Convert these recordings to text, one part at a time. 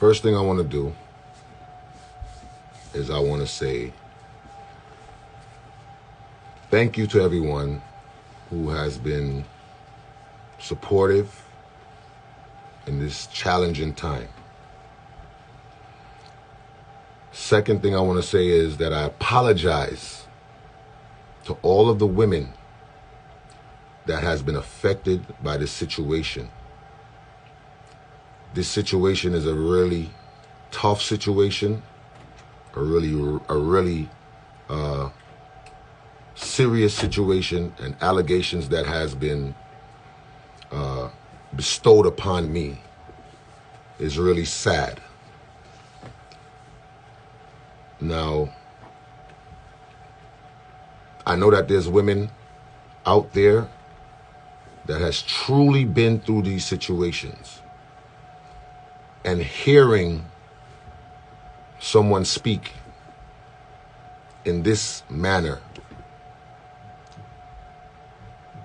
First thing I want to do is I want to say thank you to everyone who has been supportive in this challenging time. Second thing I want to say is that I apologize to all of the women that has been affected by this situation. This situation is a really tough situation, a really serious situation, and allegations that has been bestowed upon me is really sad. Now, I know that there's women out there that has truly been through these situations, and hearing someone speak in this manner,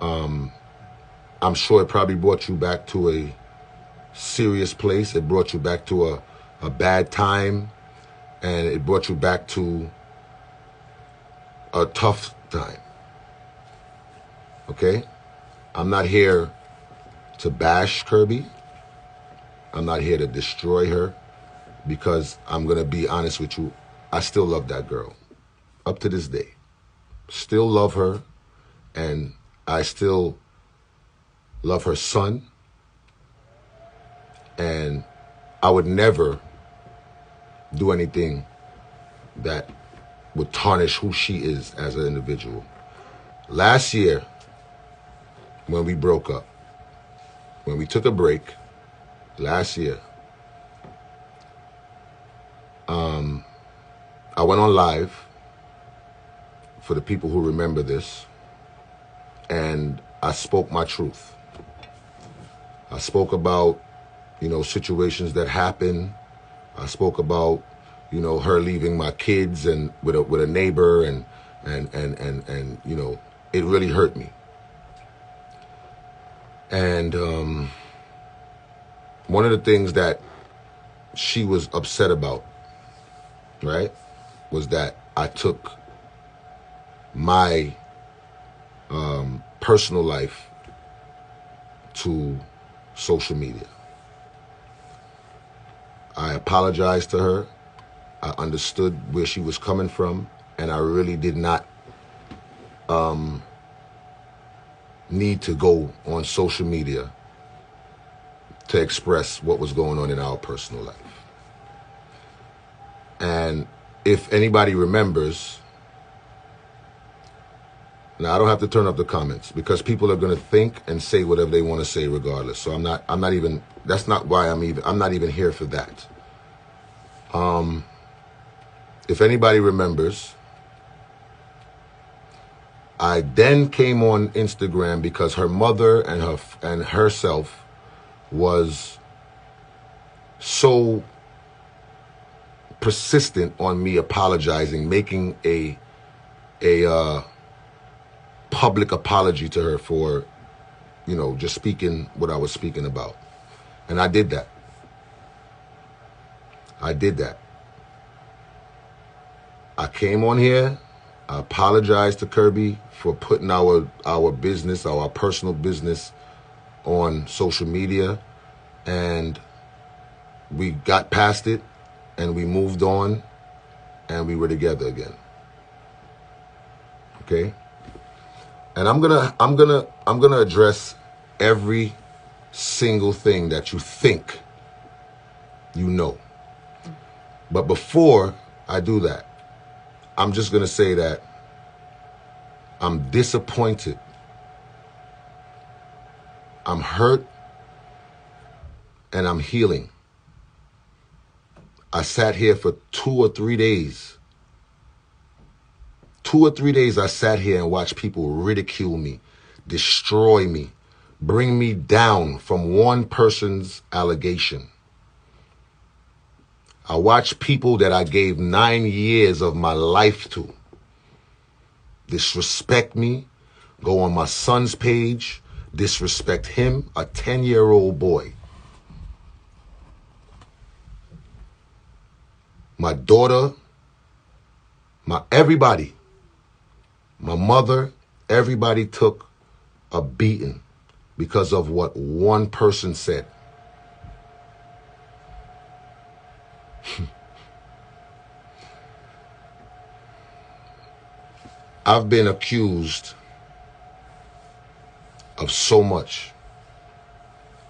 I'm sure it probably brought you back to a serious place. It brought you back to a bad time, and it brought you back to a tough time. Okay? I'm not here to bash Kirby. I'm not here to destroy her, because I'm going to be honest with you, I still love that girl. Up to this day. Still love her, and I still love her son. And I would never do anything that would tarnish who she is as an individual. Last year, when we broke up, when we took a break, last year, I went on live, for the people who remember this, and I spoke my truth. I spoke about, situations that happened. I spoke about, her leaving my kids and with a neighbor, and it really hurt me. And one of the things that she was upset about, right, was that I took my personal life to social media. I apologized to her. I understood where she was coming from, and I really did not need to go on social media to express what was going on in our personal life. And if anybody remembers, now I don't have to turn up the comments, because people are going to think and say whatever they want to say regardless. So I'm not even, that's not why I'm not even here for that. If anybody remembers, I then came on Instagram because her mother and herself was so persistent on me apologizing, making a public apology to her for, just speaking what I was speaking about. And I did that. I came on here. I apologized to Kirby for putting our business, our personal business, on social media, and we got past it, and we moved on, and we were together again. Okay? And I'm gonna address every single thing that you think you know. But before I do that, I'm just gonna say that I'm disappointed. I'm hurt, and I'm healing. I sat here for 2 or 3 days. 2 or 3 days I sat here and watched people ridicule me, destroy me, bring me down from one person's allegation. I watched people that I gave 9 years of my life to disrespect me, go on my son's page, disrespect him, a 10-year-old boy. my daughter, everybody, my mother, everybody took a beating because of what one person said. I've been accused of so much,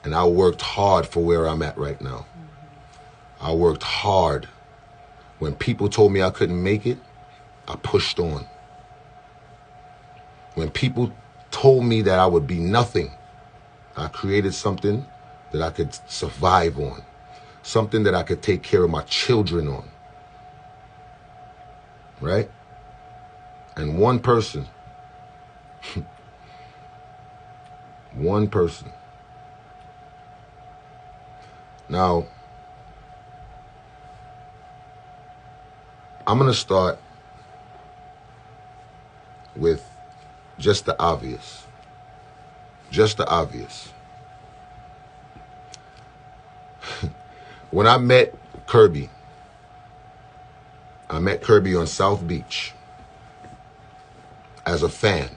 and I worked hard for where I'm at right now. I worked hard. When people told me I couldn't make it, I pushed on. When people told me that I would be nothing, I created something that I could survive on, something that I could take care of my children on, right? And one person, one person. Now, I'm going to start with just the obvious. Just the obvious. When I met Kirby on South Beach as a fan.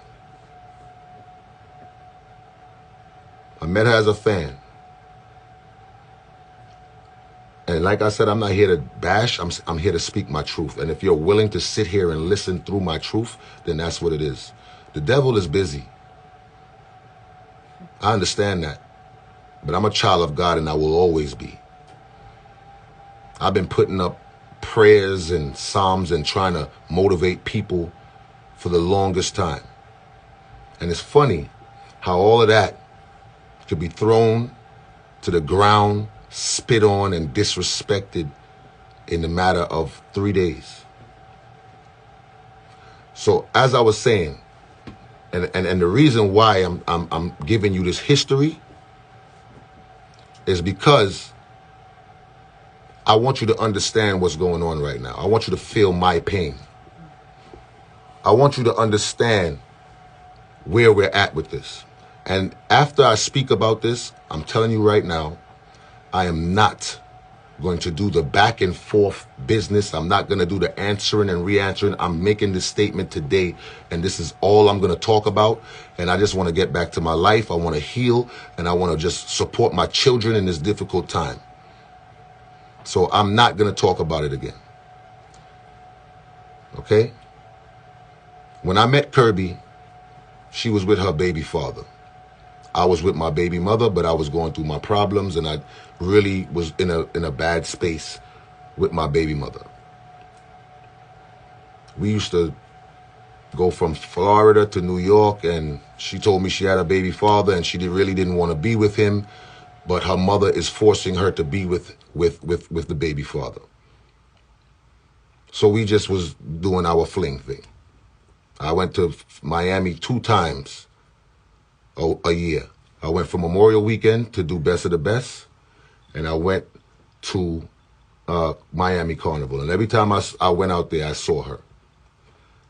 I met her as a fan. And like I said, I'm not here to bash, I'm here to speak my truth. And if you're willing to sit here and listen through my truth, then that's what it is. The devil is busy. I understand that. But I'm a child of God, and I will always be. I've been putting up prayers and psalms and trying to motivate people for the longest time. And it's funny how all of that could be thrown to the ground, spit on, and disrespected in the matter of 3 days. So as I was saying, and the reason why I'm giving you this history is because I want you to understand what's going on right now. I want you to feel my pain. I want you to understand where we're at with this. And after I speak about this, I'm telling you right now, I am not going to do the back and forth business. I'm not going to do the answering and re-answering. I'm making this statement today, and this is all I'm going to talk about. And I just want to get back to my life. I want to heal, and I want to just support my children in this difficult time. So I'm not going to talk about it again. Okay? When I met Kirby, she was with her baby father. I was with my baby mother, but I was going through my problems, and I really was in a bad space with my baby mother. We used to go from Florida to New York, and she told me she had a baby father and she really didn't want to be with him, but her mother is forcing her to be with the baby father. So we just was doing our fling thing. I went to Miami 2 times a year. I went for Memorial Weekend to do Best of the Best, and I went to Miami Carnival. And every time I went out there, I saw her.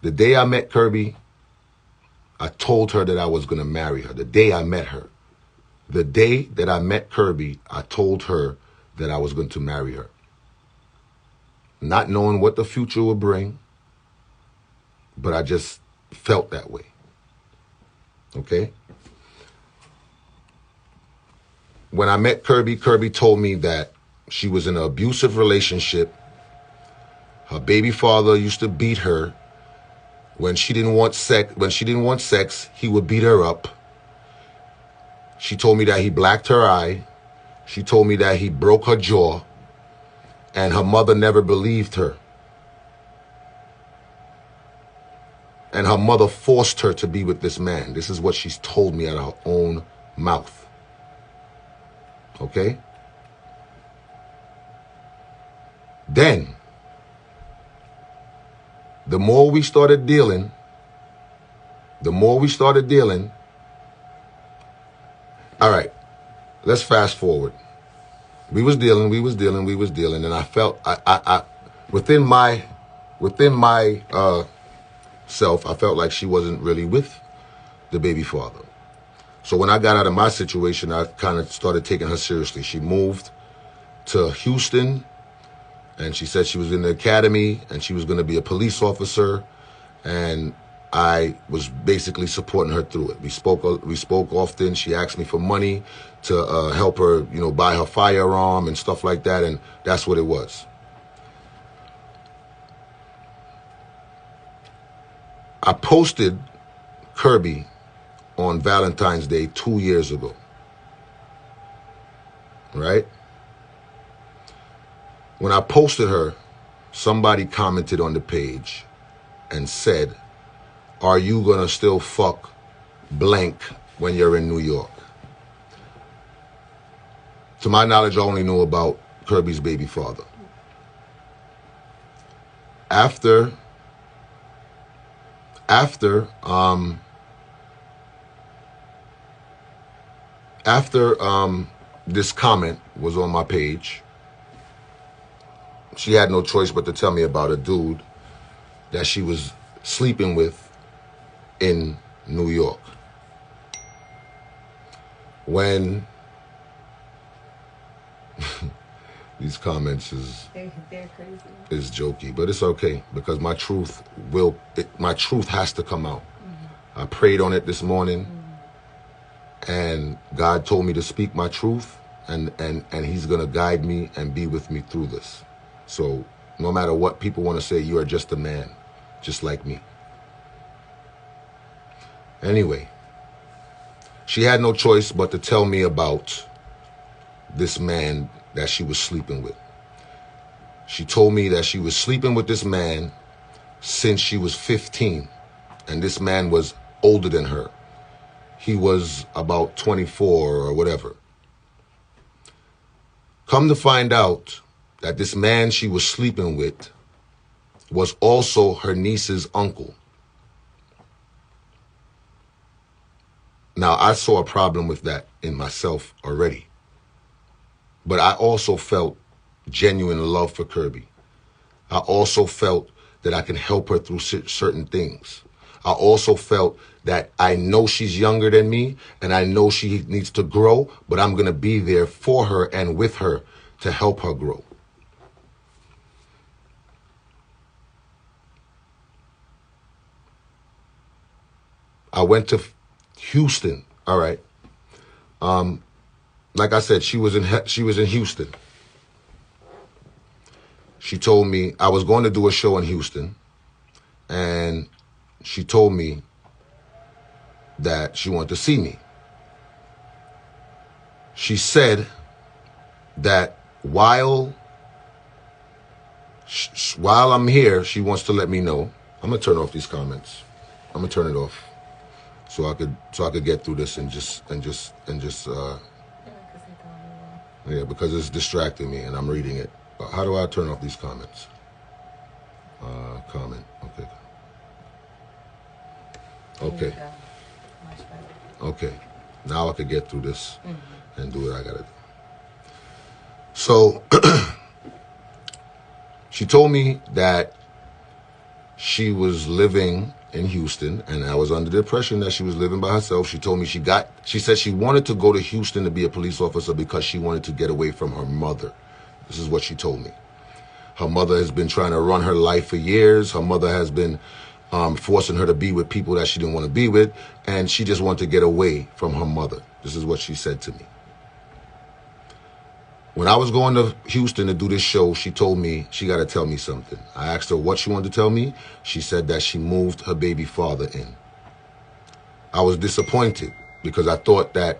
The day I met Kirby, I told her that I was going to marry her. The day I met her. The day that I met Kirby, I told her that I was going to marry her. Not knowing what the future would bring, but I just felt that way. Okay? When I met Kirby, Kirby told me that she was in an abusive relationship. Her baby father used to beat her. When she didn't want sex, he would beat her up. She told me that he blacked her eye. She told me that he broke her jaw. And her mother never believed her. And her mother forced her to be with this man. This is what she's told me out of her own mouth. Okay? Then, the more we started dealing, all right, let's fast forward. We was dealing, and I felt, within my self, I felt like she wasn't really with the baby father. So when I got out of my situation, I kind of started taking her seriously. She moved to Houston, And she said she was in the academy and she was going to be a police officer. And I was basically supporting her through it. We spoke often. She asked me for money to help her, you know, buy her firearm and stuff like that. And that's what it was. I posted Kirby on Valentine's Day 2 years ago. Right? When I posted her, somebody commented on the page and said, "Are you gonna still fuck blank when you're in New York?" To my knowledge, I only knew about Kirby's baby father. After this comment was on my page, she had no choice but to tell me about a dude that she was sleeping with in New York. When these comments they're crazy. Is jokey, but it's okay because my truth has to come out. I prayed on it this morning, and God told me to speak my truth, and He's gonna guide me and be with me through this. So no matter what people want to say, you are just a man, just like me. Anyway, she had no choice but to tell me about this man that she was sleeping with. She told me that she was sleeping with this man since she was 15, and this man was older than her. He was about 24 or whatever. Come to find out that this man she was sleeping with was also her niece's uncle. Now, I saw a problem with that in myself already. But I also felt genuine love for Kirby. I also felt that I can help her through certain things. I also felt that I know she's younger than me and I know she needs to grow, but I'm going to be there for her and with her to help her grow. I went to Houston. All right. Like I said, she was in Houston. She told me I was going to do a show in Houston, and she told me that she wanted to see me. She said that while I'm here, she wants to let me know. I'm gonna turn off these comments. I'm gonna turn it off so I could get through this and just yeah, because it's distracting me and I'm reading it. How do I turn off these comments? Comment. Okay. Okay. Okay. Now I could get through this and do what I gotta do. So she told me that she was living in Houston, and I was under the impression that she was living by herself. She told me she said she wanted to go to Houston to be a police officer because she wanted to get away from her mother. This is what she told me. Her mother has been trying to run her life for years. Her mother has been forcing her to be with people that she didn't want to be with, and she just wanted to get away from her mother. This is what she said to me. When I was going to Houston to do this show, she told me she got to tell me something. I asked her what she wanted to tell me. She said that she moved her baby father in. I was disappointed because I thought that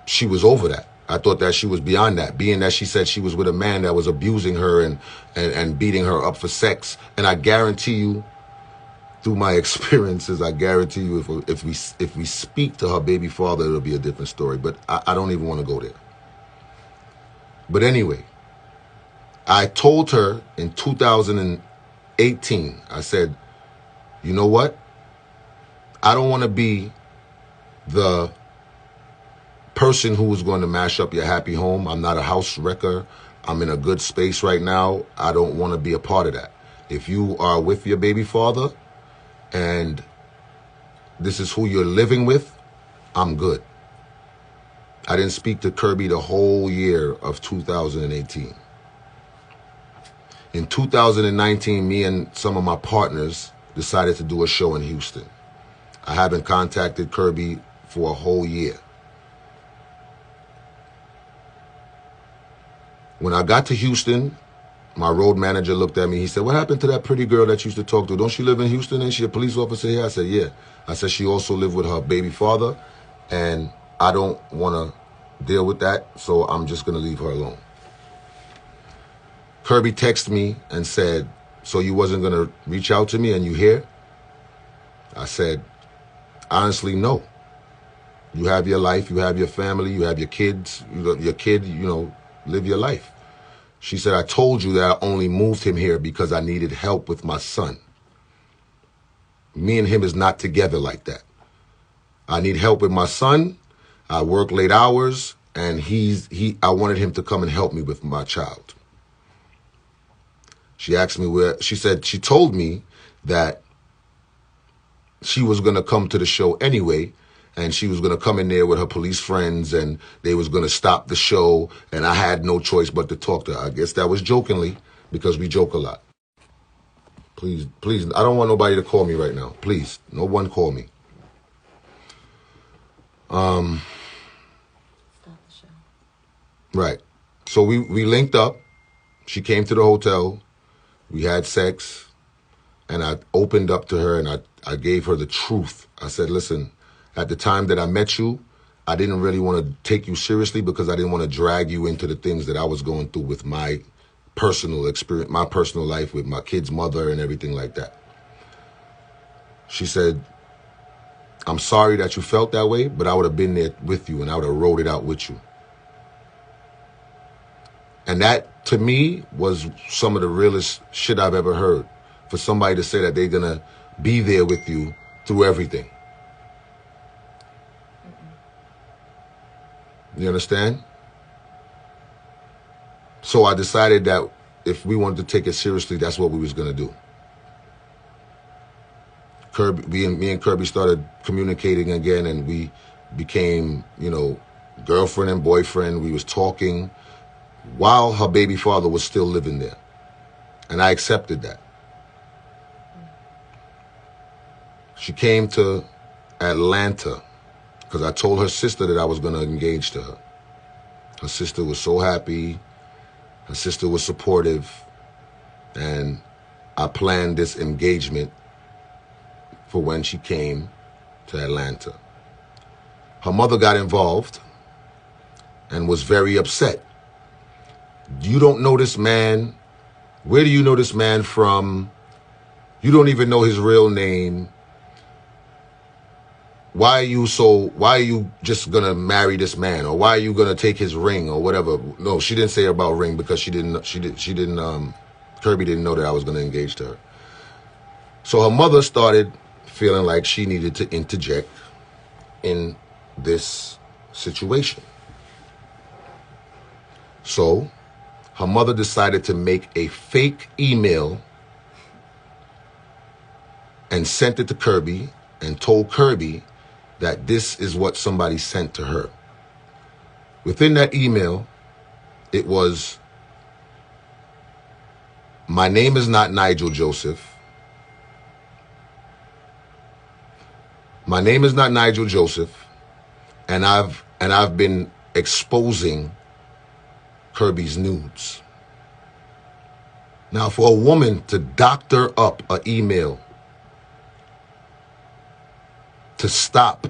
she was over that. I thought that she was beyond that, being that she said she was with a man that was abusing her and beating her up for sex. And I guarantee you, through my experiences, I guarantee you if we speak to her baby father, it'll be a different story. But I don't even want to go there. But anyway, I told her in 2018, I said, you know what? I don't want to be the person who is going to mash up your happy home. I'm not a house wrecker. I'm in a good space right now. I don't want to be a part of that. If you are with your baby father, and this is who you're living with, I'm good. I didn't speak to Kirby the whole year of 2018. In 2019, me and some of my partners decided to do a show in Houston. I haven't contacted Kirby for a whole year. When I got to Houston, my road manager looked at me. He said, "What happened to that pretty girl that you used to talk to? Don't she live in Houston? Ain't she a police officer here?" I said, "Yeah." I said, "She also lived with her baby father, and I don't want to deal with that, so I'm just going to leave her alone." Kirby texted me and said, "So you wasn't going to reach out to me and you here?" I said, "Honestly, no. You have your life, you have your family, you have your kids, your kid, live your life." She said, "I told you that I only moved him here because I needed help with my son. Me and him is not together like that. I need help with my son. I work late hours, and I wanted him to come and help me with my child." She asked me she told me that she was going to come to the show anyway, and she was going to come in there with her police friends, and they was going to stop the show, and I had no choice but to talk to her. I guess that was jokingly, because we joke a lot. Please, I don't want nobody to call me right now. Please, no one call me. Stop the show. Right. So we linked up. She came to the hotel. We had sex, and I opened up to her, and I gave her the truth. I said, "Listen, at the time that I met you, I didn't really want to take you seriously because I didn't want to drag you into the things that I was going through with my personal experience, my personal life with my kid's mother and everything like that." She said, "I'm sorry that you felt that way, but I would have been there with you, and I would have rode it out with you." And that, to me, was some of the realest shit I've ever heard. For somebody to say that they're going to be there with you through everything. You understand? So I decided that if we wanted to take it seriously, that's what we was going to do. Me and Kirby started communicating again, and we became, girlfriend and boyfriend. We was talking while her baby father was still living there. And I accepted that. She came to Atlanta because I told her sister that I was going to engage to her. Her sister was so happy. Her sister was supportive. And I planned this engagement for when she came to Atlanta. Her mother got involved and was very upset. "You don't know this man. Where do you know this man from? You don't even know his real name. Why are you just gonna marry this man? Or why are you gonna take his ring or whatever?" No, she didn't say about ring because Kirby didn't know that I was gonna engage to her. So her mother started feeling like she needed to interject in this situation. So her mother decided to make a fake email and sent it to Kirby and told Kirby that this is what somebody sent to her. Within that email, it was, "My name is not Nigel Joseph. My name is not Nigel Joseph, and I've been exposing Kirby's nudes." Now, for a woman to doctor up an email to stop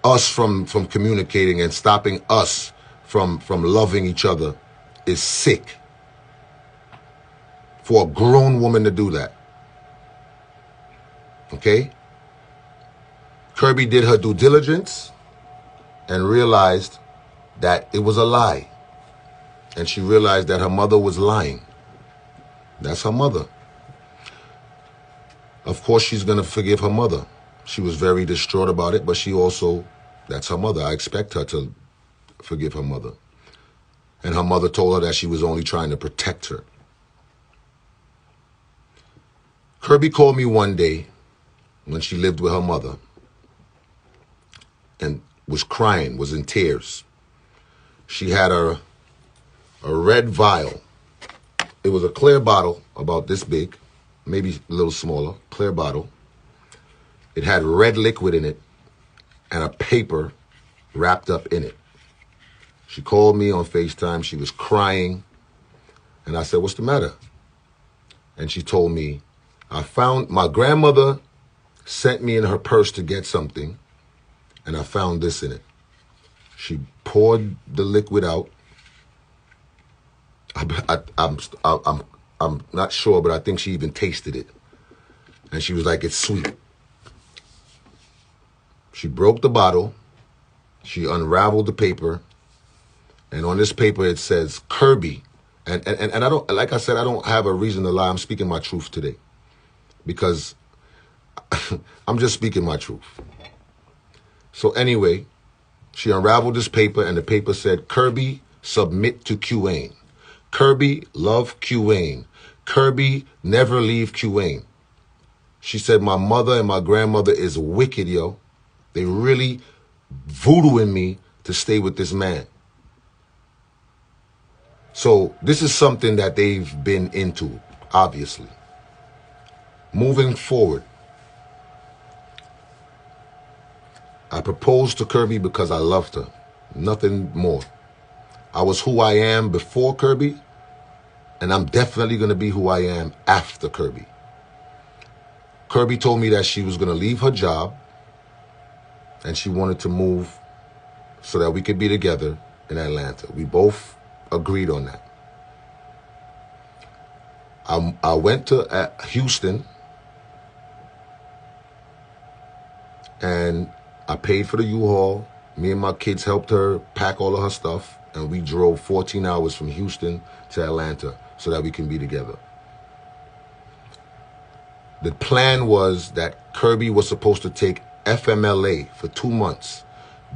us from communicating and stopping us from loving each other is sick. For a grown woman to do that. Okay? Kirby did her due diligence and realized that it was a lie. And she realized that her mother was lying. That's her mother. Of course, she's going to forgive her mother. She was very distraught about it, but that's her mother. I expect her to forgive her mother. And her mother told her that she was only trying to protect her. Kirby called me one day when she lived with her mother. and was crying, was in tears. She had a red vial. It was a clear bottle about this big, maybe a little smaller, clear bottle. It had red liquid in it and a paper wrapped up in it. She called me on FaceTime. She was crying. And I said, what's the matter? And she told me, I found, my grandmother sent me in her purse to get something, and I found this in it. She poured the liquid out. I'm not sure, but I think she even tasted it. And she was like, it's sweet. She broke the bottle. She unraveled the paper. And on this paper, it says Kirby. And I don't, like I said, I don't have a reason to lie. I'm speaking my truth today because I'm just speaking my truth. So anyway, she unraveled this paper and the paper said, Kirby, submit to QAine. Kirby, love QAine. Kirby, never leave QAine. She said, my mother and my grandmother is wicked, yo. They really voodooing me to stay with this man. So this is something that they've been into, obviously. Moving forward, I proposed to Kirby because I loved her, nothing more. I was who I am before Kirby, and I'm definitely going to be who I am after Kirby. Kirby told me that she was going to leave her job, and she wanted to move so that we could be together in Atlanta. We both agreed on that. I went to Houston and I paid for the U-Haul. Me and my kids helped her pack all of her stuff, and we drove 14 hours from Houston to Atlanta so that we can be together. The plan was that Kirby was supposed to take FMLA for 2 months.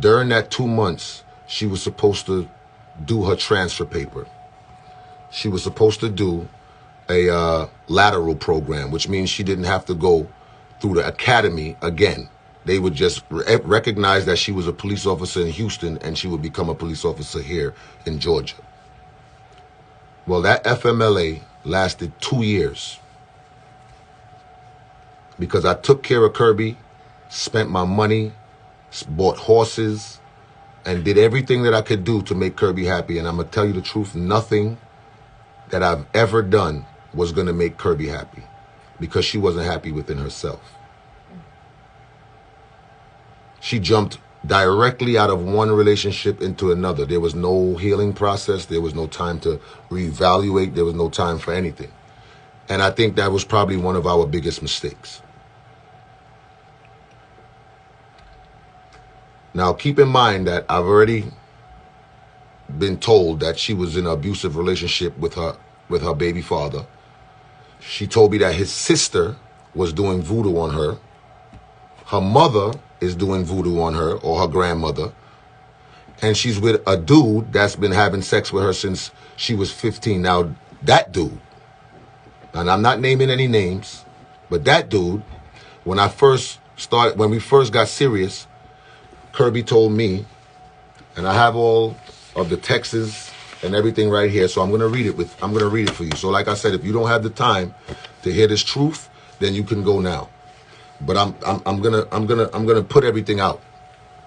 During that 2 months, she was supposed to do her transfer paper. She was supposed to do a lateral program, which means she didn't have to go through the academy again. They would just recognize that she was a police officer in Houston and she would become a police officer here in Georgia. Well, that FMLA lasted 2 years because I took care of Kirby, spent my money, bought horses, and did everything that I could do to make Kirby happy. And I'm going to tell you the truth, nothing that I've ever done was going to make Kirby happy because she wasn't happy within herself. She jumped directly out of one relationship into another. There was no healing process. There was no time to reevaluate. There was no time for anything. And I think that was probably one of our biggest mistakes. Now, keep in mind that I've already been told that she was in an abusive relationship with her baby father. She told me that his sister was doing voodoo on her. Her mother is doing voodoo on her, or her grandmother. And she's with a dude that's been having sex with her since she was 15. Now, that dude, and I'm not naming any names, but that dude, when we first got serious, Kirby told me, and I have all of the texts and everything right here, so I'm gonna read it for you. So like I said, if you don't have the time to hear this truth, then you can go now. But I'm gonna put everything out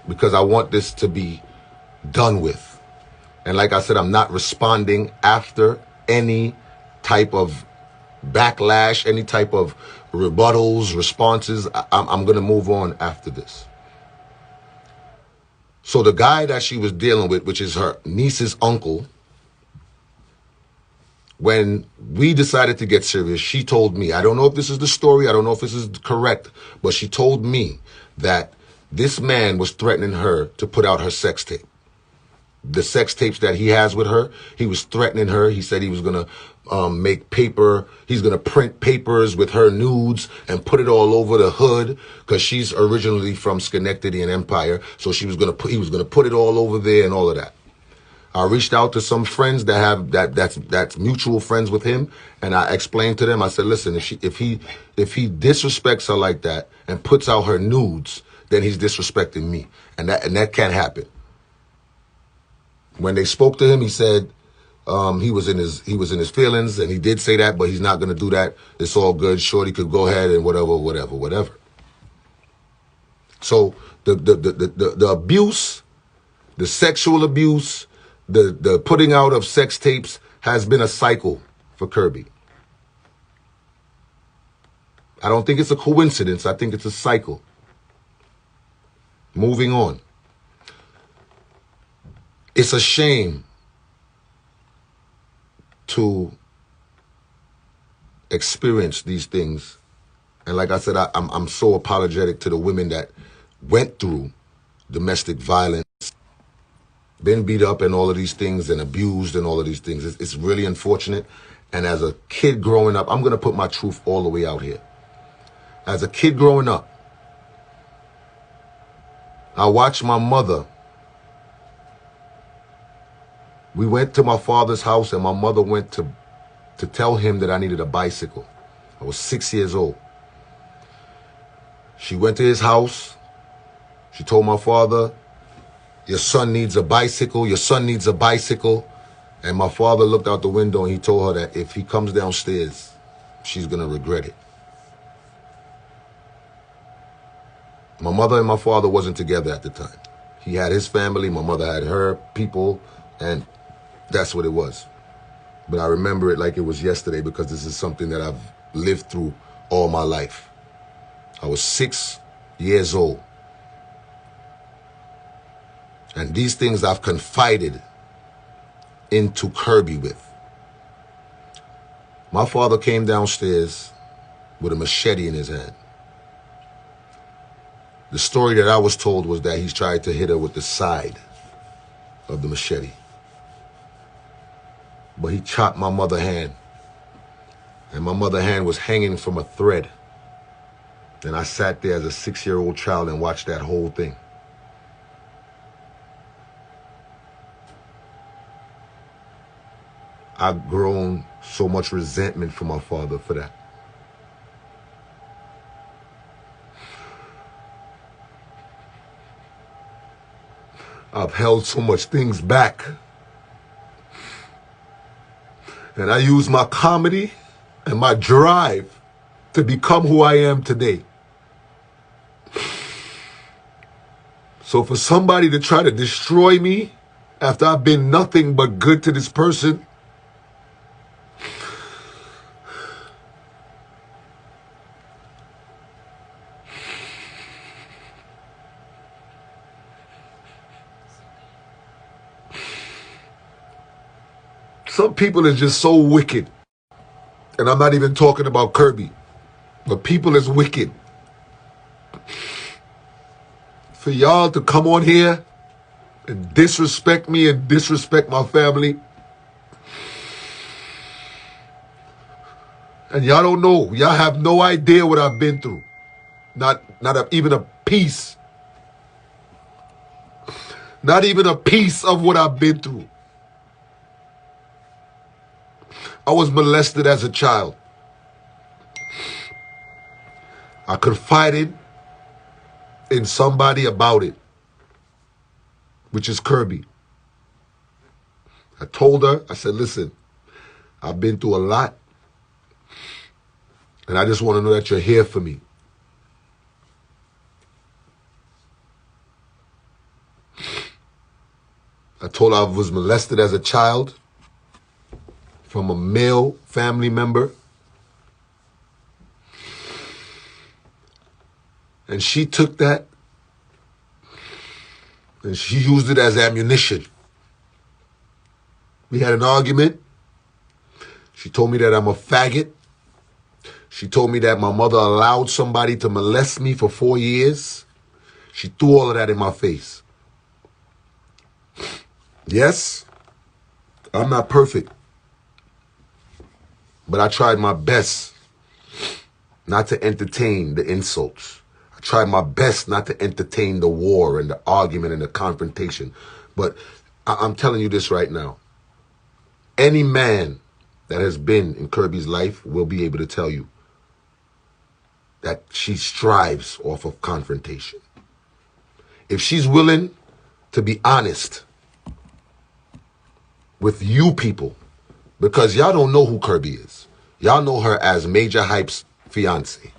because I want this to be done with. And like I said, I'm not responding after any type of backlash, any type of rebuttals, responses. I'm gonna move on after this. So the guy that she was dealing with, which is her niece's uncle, when we decided to get serious, she told me, I don't know if this is the story, I don't know if this is correct, but she told me that this man was threatening her to put out her sex tape. The sex tapes that he has with her, he was threatening her. He said he was going to make paper. He's going to print papers with her nudes and put it all over the hood because she's originally from Schenectady and Empire. So he was going to put it all over there and all of that. I reached out to some friends that have that's mutual friends with him, and I explained to them. I said, listen, if he disrespects her like that and puts out her nudes, then he's disrespecting me. And that can't happen. When they spoke to him, he said he was in his feelings, and he did say that, but he's not going to do that. It's all good. Shorty could go ahead and whatever. So the abuse, the sexual abuse, the putting out of sex tapes has been a cycle for Kirby. I don't think it's a coincidence. I think it's a cycle. Moving on. It's a shame to experience these things. And like I said, I'm so apologetic to the women that went through domestic violence, been beat up and all of these things, and abused and all of these things. It's really unfortunate. And as a kid growing up, I'm going to put my truth all the way out here. As a kid growing up, I watched my mother. We went to my father's house, and my mother went to tell him that I needed a bicycle. I was 6 years old. She went to his house. She told my father, your son needs a bicycle. Your son needs a bicycle. And my father looked out the window, and he told her that if he comes downstairs, she's going to regret it. My mother and my father wasn't together at the time. He had his family. My mother had her people. And that's what it was. But I remember it like it was yesterday, because this is something that I've lived through all my life. I was 6 years old. And these things I've confided into Kirby with. My father came downstairs with a machete in his hand. The story that I was told was that he tried to hit her with the side of the machete. But he chopped my mother's hand. And my mother's hand was hanging from a thread. And I sat there as a 6-year-old child and watched that whole thing. I've grown so much resentment for my father for that. I've held so much things back. And I use my comedy and my drive to become who I am today. So for somebody to try to destroy me after I've been nothing but good to this person, some people are just so wicked. And I'm not even talking about Kirby, but people is wicked. For y'all to come on here and disrespect me and disrespect my family. And y'all don't know. Y'all have no idea what I've been through. Not even a piece. Not even a piece of what I've been through. I was molested as a child. I confided in somebody about it, which is Kirby. I told her, I said, listen, I've been through a lot, and I just want to know that you're here for me. I told her I was molested as a child from a male family member. And she took that and she used it as ammunition. We had an argument. She told me that I'm a faggot. She told me that my mother allowed somebody to molest me for 4 years. She threw all of that in my face. Yes, I'm not perfect. But I tried my best not to entertain the insults. I tried my best not to entertain the war and the argument and the confrontation. But I'm telling you this right now. Any man that has been in Kirby's life will be able to tell you that she strives off of confrontation. If she's willing to be honest with you people, because y'all don't know who Kirby is. Y'all know her as Majah Hype's fiance.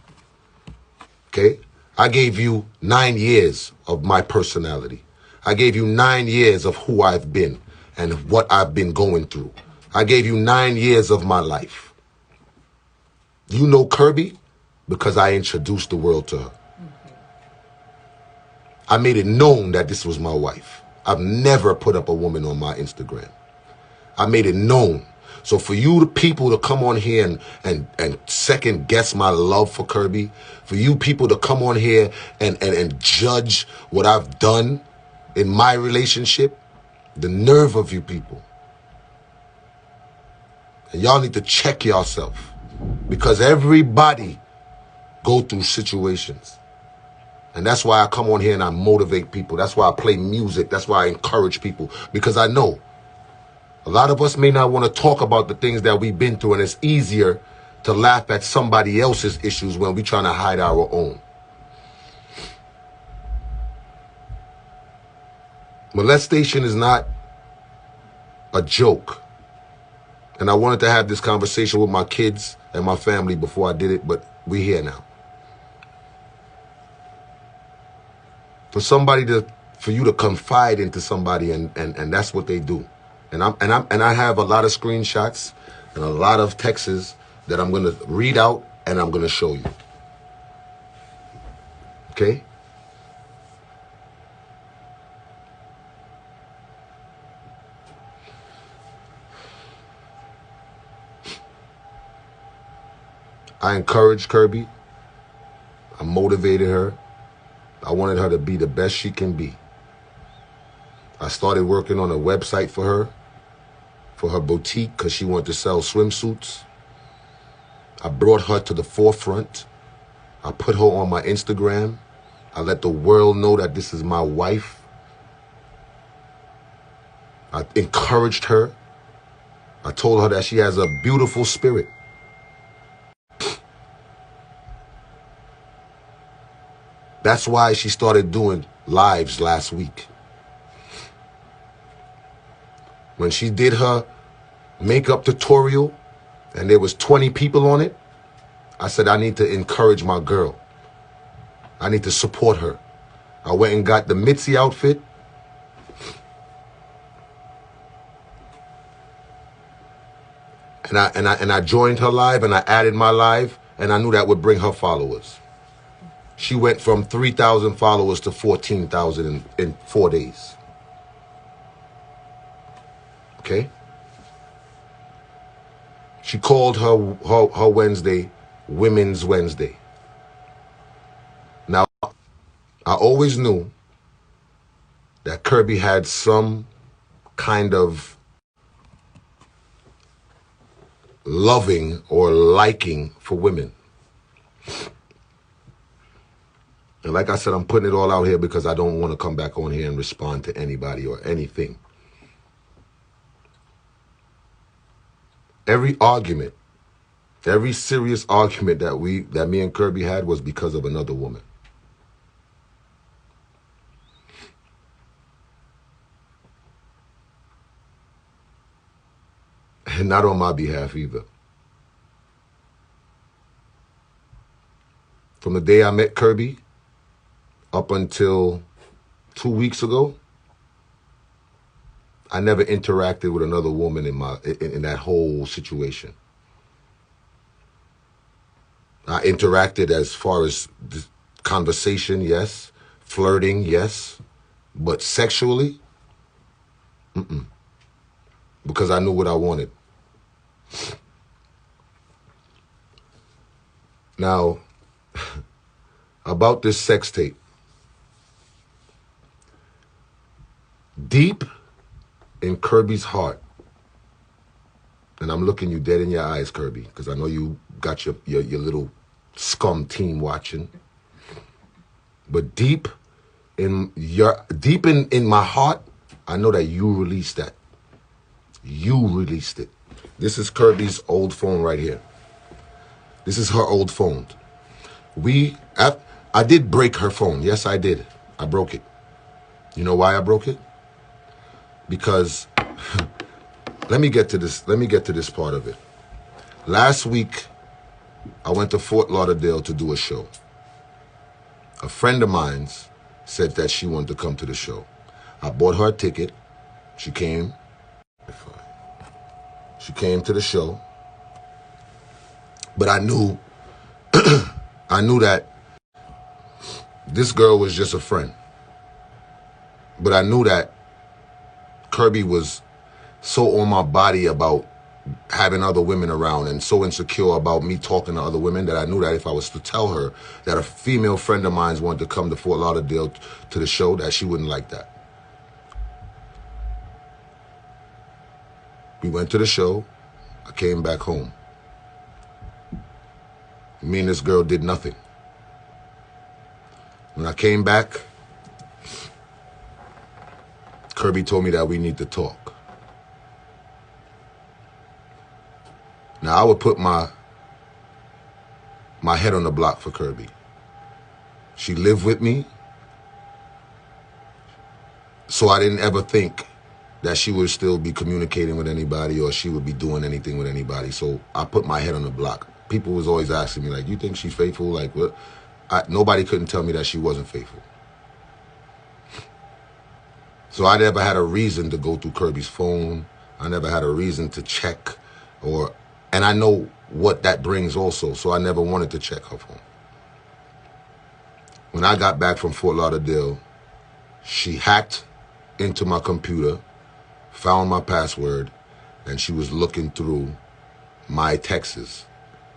Okay? I gave you 9 years of my personality. I gave you 9 years of who I've been and what I've been going through. I gave you 9 years of my life. You know Kirby because I introduced the world to her. I made it known that this was my wife. I've never put up a woman on my Instagram. I made it known. So for you the people to come on here and second guess my love for Kirby, for you people to come on here and judge what I've done in my relationship, the nerve of you people. And y'all need to check yourself, because everybody go through situations. And that's why I come on here and I motivate people. That's why I play music. That's why I encourage people, because I know a lot of us may not want to talk about the things that we've been through, and it's easier to laugh at somebody else's issues when we're trying to hide our own. Molestation is not a joke. And I wanted to have this conversation with my kids and my family before I did it, but we're here now. For you to confide into somebody and that's what they do. And I have a lot of screenshots and a lot of texts that I'm gonna read out and I'm gonna show you. Okay? I encouraged Kirby. I motivated her. I wanted her to be the best she can be. I started working on a website for her boutique, because she wanted to sell swimsuits. I brought her to the forefront. I put her on my Instagram. I let the world know that this is my wife. I encouraged her. I told her that she has a beautiful spirit. That's why she started doing lives last week. When she did her makeup tutorial and there was 20 people on it, I said, I need to encourage my girl. I need to support her. I went and got the Mitzi outfit. And I joined her live and I added my live, and I knew that would bring her followers. She went from 3,000 followers to 14,000 in 4 days. Okay? She called her Wednesday Women's Wednesday. Now, I always knew that Kirby had some kind of loving or liking for women. And like I said, I'm putting it all out here because I don't want to come back on here and respond to anybody or anything. Every argument, every serious argument that me and Kirby had was because of another woman. And not on my behalf either. From the day I met Kirby up until 2 weeks ago, I never interacted with another woman in that whole situation. I interacted as far as conversation, yes. Flirting, yes. But sexually, because I knew what I wanted. Now, about this sex tape. Deep in Kirby's heart, and I'm looking you dead in your eyes, Kirby, because I know you got your little scum team watching. But deep in my heart, I know that you released that. You released it. This is Kirby's old phone right here. This is her old phone. I did break her phone. Yes, I did. I broke it. You know why I broke it? Because let me get to this part of it. Last week, I went to Fort Lauderdale to do a show. A friend of mine's said that she wanted to come to the show. I bought her a ticket. She came. She came to the show. But I knew, I knew that this girl was just a friend. But I knew that Kirby was so on my body about having other women around and so insecure about me talking to other women that I knew that if I was to tell her that a female friend of mine wanted to come to Fort Lauderdale to the show, that she wouldn't like that. We went to the show. I came back home. Me and this girl did nothing. When I came back, Kirby told me that we need to talk. Now, I would put my head on the block for Kirby. She lived with me, so I didn't ever think that she would still be communicating with anybody or she would be doing anything with anybody. So I put my head on the block. People was always asking me, like, you think she's faithful? Like, what? Nobody couldn't tell me that she wasn't faithful. So I never had a reason to go through Kirby's phone. I never had a reason to check and I know what that brings also, so I never wanted to check her phone. When I got back from Fort Lauderdale, she hacked into my computer, found my password, and she was looking through my texts.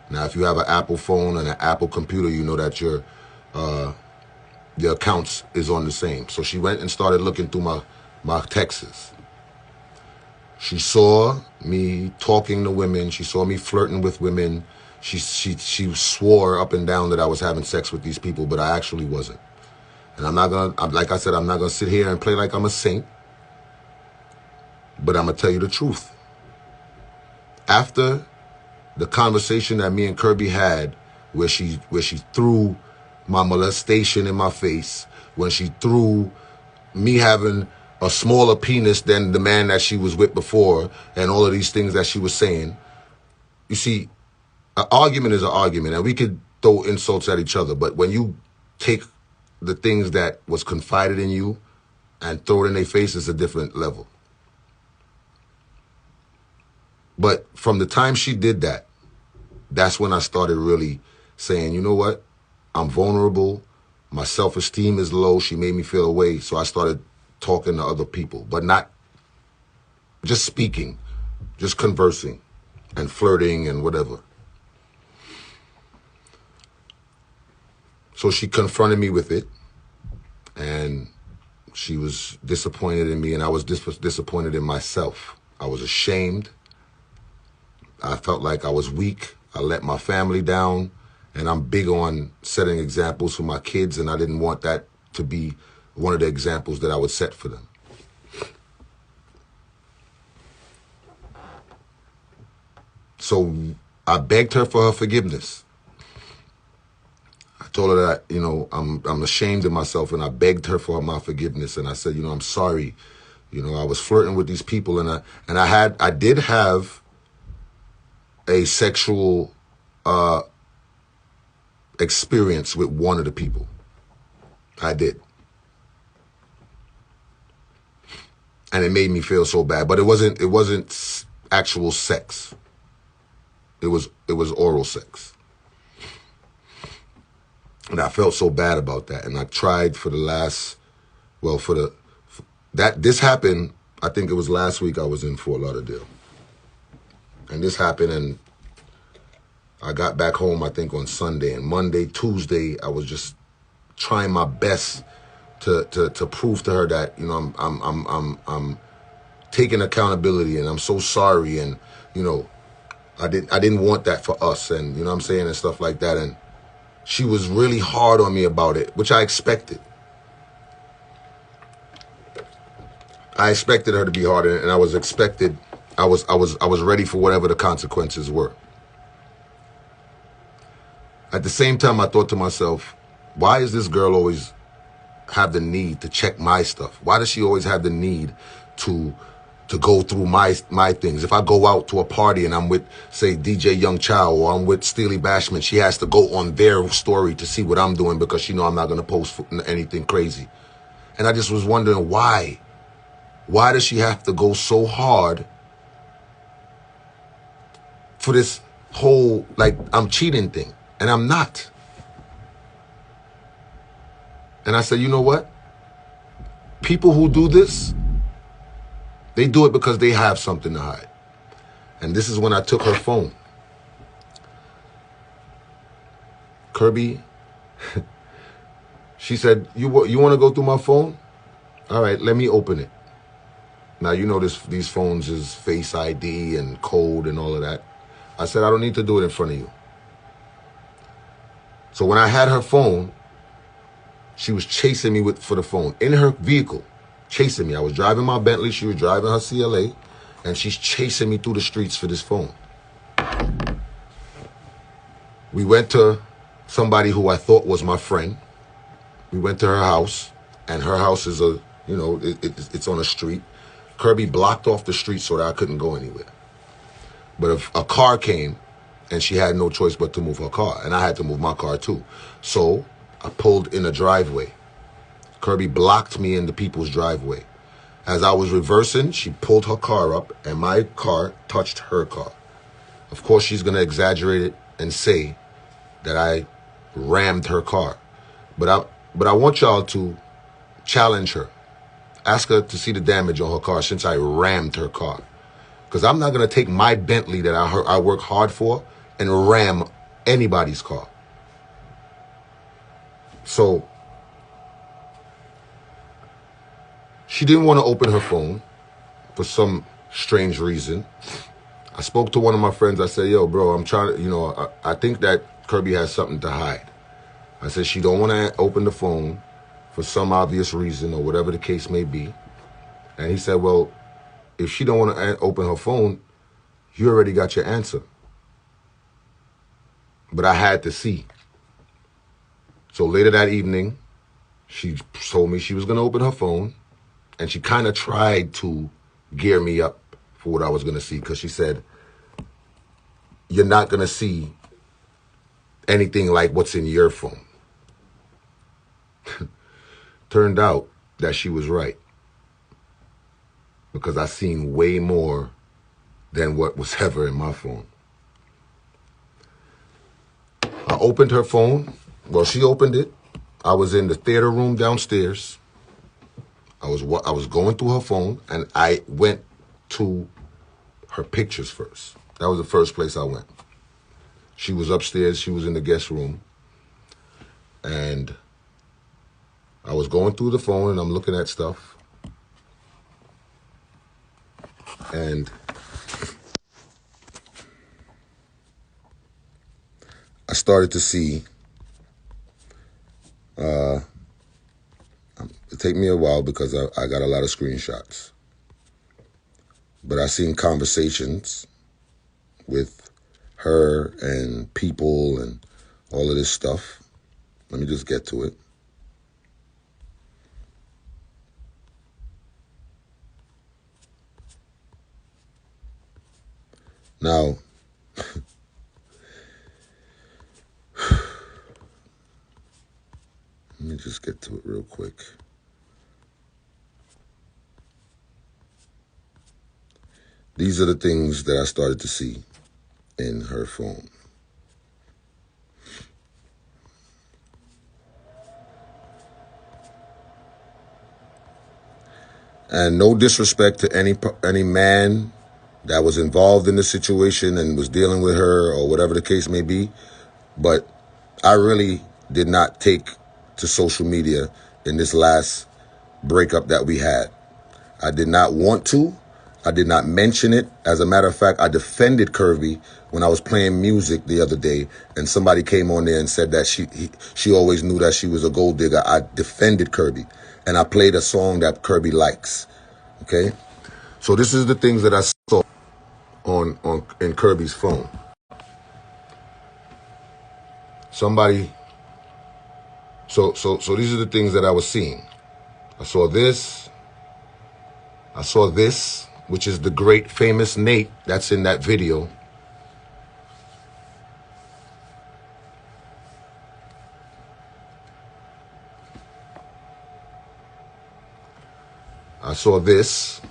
Now, if you have an Apple phone and an Apple computer, you know that your accounts is on the same. So she went and started looking through my texts. She saw me talking to women. She saw me flirting with women. She swore up and down that I was having sex with these people, but I actually wasn't. And like I said, I'm not gonna sit here and play like I'm a saint, but I'm gonna tell you the truth. After the conversation that me and Kirby had, where she threw my molestation in my face, when she threw me having a smaller penis than the man that she was with before, and all of these things that she was saying. You see, an argument is an argument, and we could throw insults at each other, but when you take the things that was confided in you and throw it in their face, it's a different level. But from the time she did that, that's when I started really saying, you know what? I'm vulnerable. My self-esteem is low. She made me feel away. So I started talking to other people, but not just speaking, just conversing and flirting and whatever. So she confronted me with it, and she was disappointed in me, and I was disappointed in myself. I was ashamed. I felt like I was weak. I let my family down, and I'm big on setting examples for my kids, and I didn't want that to be one of the examples that I would set for them. So I begged her for her forgiveness. I told her that, you know, I'm ashamed of myself, and I begged her for my forgiveness, and I said, you know, I'm sorry. You know, I was flirting with these people, and I did have a sexual experience with one of the people. I did. And it made me feel so bad, but it wasn't actual sex. It was oral sex. And I felt so bad about that. And I tried for the last, this happened, I think it was last week I was in Fort Lauderdale. And this happened, and I got back home, I think, on Sunday. And Monday, Tuesday, I was just trying my best to prove to her that, you know, I'm taking accountability, and I'm so sorry, and, you know, I didn't want that for us, and, you know what I'm saying, and stuff like that. And she was really hard on me about it, which I expected. I expected her to be hard, and I was ready for whatever the consequences were. At the same time, I thought to myself, why is this girl always have the need to check my stuff? Why does she always have the need to go through my things? If I go out to a party and I'm with, say, DJ Young Chow, or I'm with Steely Bashman, she has to go on their story to see what I'm doing because she know I'm not going to post anything crazy. And I just was wondering why. Why does she have to go so hard for this whole, like, I'm cheating thing? And I'm not. And I said, you know what? People who do this, they do it because they have something to hide. And this is when I took her phone. Kirby, she said, you want to go through my phone? All right, let me open it. Now, you know these phones is Face ID and code and all of that. I said, I don't need to do it in front of you. So when I had her phone, she was chasing me for the phone in her vehicle, chasing me. I was driving my Bentley. She was driving her CLA, and she's chasing me through the streets for this phone. We went to somebody who I thought was my friend. We went to her house, and her house is it's on a street. Kirby blocked off the street so that I couldn't go anywhere. But if a car came, and she had no choice but to move her car, and I had to move my car too. So I pulled in a driveway. Kirby blocked me in the people's driveway. As I was reversing, she pulled her car up, and my car touched her car. Of course, she's going to exaggerate it and say that I rammed her car. But I want y'all to challenge her. Ask her to see the damage on her car since I rammed her car. Because I'm not going to take my Bentley that I work hard for and ram anybody's car. So she didn't want to open her phone for some strange reason. I spoke to one of my friends. I said, yo, bro, I'm trying to, I think that Kirby has something to hide. I said, she don't want to open the phone for some obvious reason or whatever the case may be. And he said, well, if she don't want to open her phone, you already got your answer. But I had to see. So later that evening, she told me she was going to open her phone, and she kind of tried to gear me up for what I was going to see, because she said, you're not going to see anything like what's in your phone. Turned out that she was right, because I seen way more than what was ever in my phone. I opened her phone. Well, she opened it. I was in the theater room downstairs. I was going through her phone, and I went to her pictures first. That was the first place I went. She was upstairs. She was in the guest room. And I was going through the phone, and I'm looking at stuff. And I started to see, it take me a while because I got a lot of screenshots, but I seen conversations with her and people and all of this stuff. Let me just get to it. Now, let me just get to it real quick. These are the things that I started to see in her phone. And no disrespect to any man that was involved in the situation and was dealing with her or whatever the case may be, but I really did not take to social media in this last breakup that we had. I did not want to. I did not mention it. As a matter of fact, I defended Kirby when I was playing music the other day, and somebody came on there and said that she always knew that she was a gold digger. I defended Kirby, and I played a song that Kirby likes. Okay? So this is the things that I saw in Kirby's phone. Somebody So these are the things that I was seeing. I saw this. I saw this, which is the great famous Nate that's in that video. I saw this.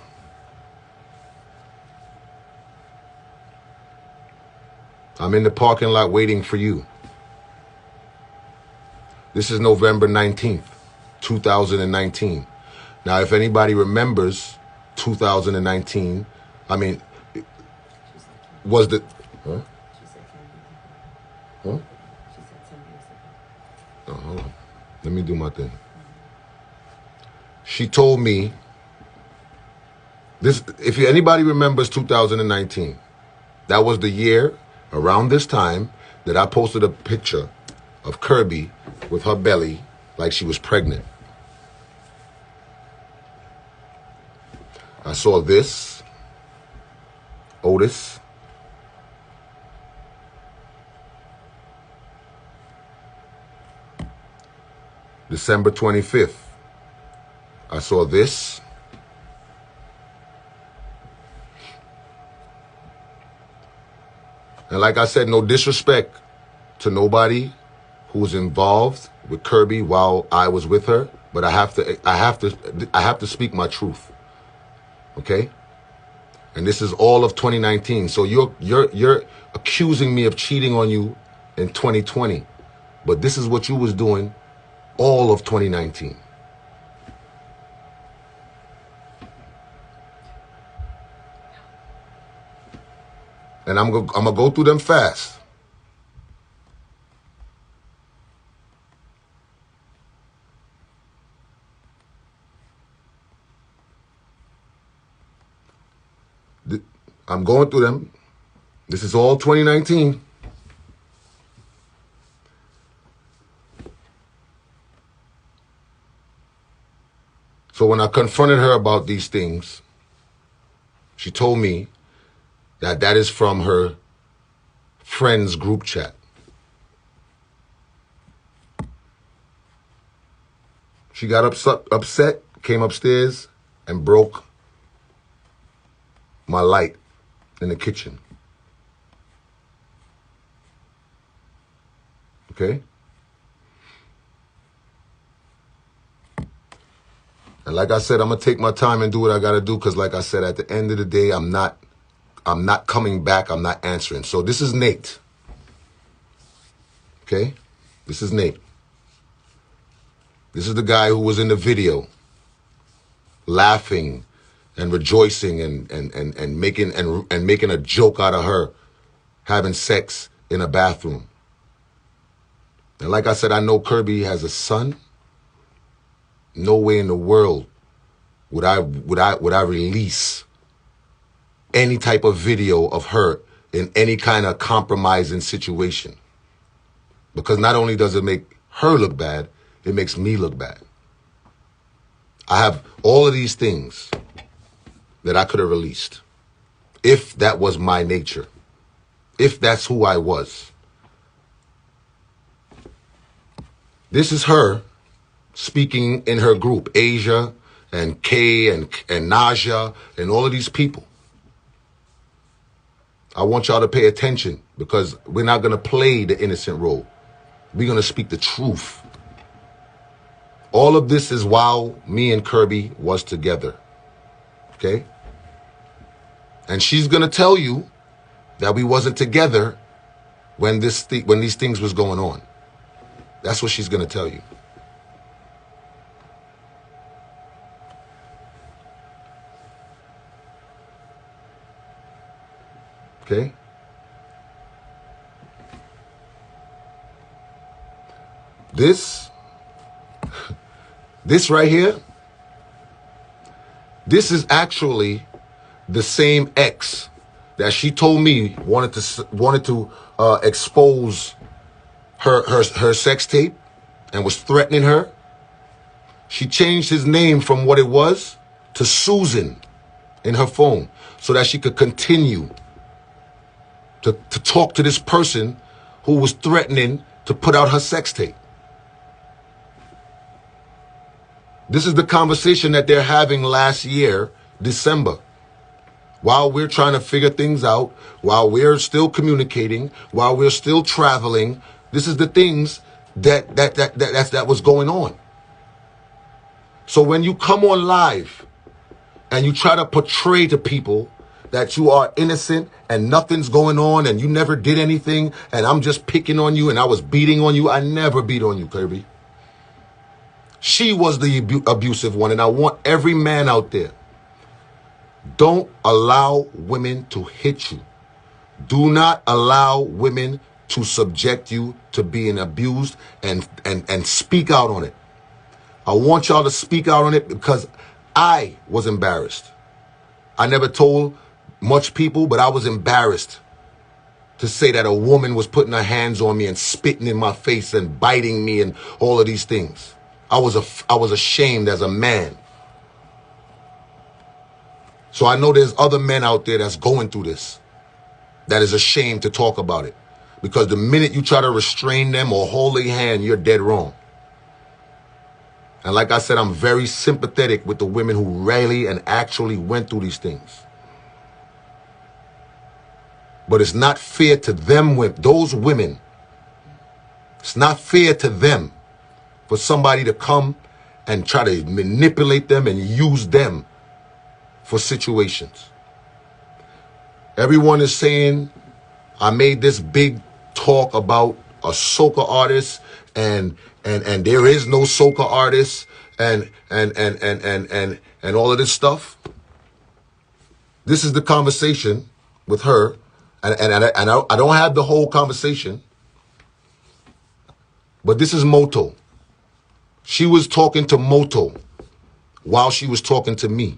I'm in the parking lot waiting for you. This is November 19th, 2019. Now, if anybody remembers 2019, I mean, was the... Huh? Huh? Oh, hold on. Let me do my thing. She told me, this. If anybody remembers 2019, that was the year, around this time, that I posted a picture of Kirby with her belly like she was pregnant. I saw this, Otis. December 25th, I saw this. And like I said, no disrespect to nobody who was involved with Kirby while I was with her, but I have to speak my truth. Okay? And this is all of 2019. So you're accusing me of cheating on you in 2020. But this is what you was doing all of 2019. And I'm gonna go through them fast. I'm going through them. This is all 2019. So when I confronted her about these things, she told me that that is from her friends group chat. She got upset, came upstairs and broke my light in the kitchen. Okay? And like I said, I'm gonna take my time and do what I gotta do, because like I said, at the end of the day, I'm not coming back, I'm not answering. So this is Nate. Okay? This is Nate. This is the guy who was in the video laughing and rejoicing and making a joke out of her having sex in a bathroom. And like I said, I know Kirby has a son. No way in the world would I release any type of video of her in any kind of compromising situation. Because not only does it make her look bad, it makes me look bad. I have all of these things that I could have released if that was my nature, if that's who I was. This is her speaking in her group, Asia and Kay and Najah and all of these people. I want y'all to pay attention, because we're not going to play the innocent role. We're going to speak the truth. All of this is while me and Kirby was together. Okay? And she's going to tell you that we wasn't together when these things was going on. That's what she's going to tell you. Okay? This right here, this is actually the same ex that she told me wanted to expose her sex tape and was threatening her. She changed his name from what it was to Susan in her phone so that she could continue to talk to this person who was threatening to put out her sex tape. This is the conversation that they're having last year, December. While we're trying to figure things out, while we're still communicating, while we're still traveling, this is the things that was going on. So when you come on live and you try to portray to people that you are innocent and nothing's going on and you never did anything and I'm just picking on you and I was beating on you, I never beat on you, Kirby. She was the abusive one, and I want every man out there, don't allow women to hit you. Do not allow women to subject you to being abused and speak out on it. I want y'all to speak out on it because I was embarrassed. I never told much people, but I was embarrassed to say that a woman was putting her hands on me and spitting in my face and biting me and all of these things. I was ashamed as a man. So I know there's other men out there that's going through this, that is ashamed to talk about it. Because the minute you try to restrain them or hold their hand, you're dead wrong. And like I said, I'm very sympathetic with the women who really and actually went through these things. But it's not fair to them, those women. It's not fair to them for somebody to come and try to manipulate them and use them for situations. Everyone is saying I made this big talk about a soca artist and there is no soca artist and all of this stuff. This is the conversation with her, and I don't have the whole conversation, but this is Moto. She was talking to Moto while she was talking to me.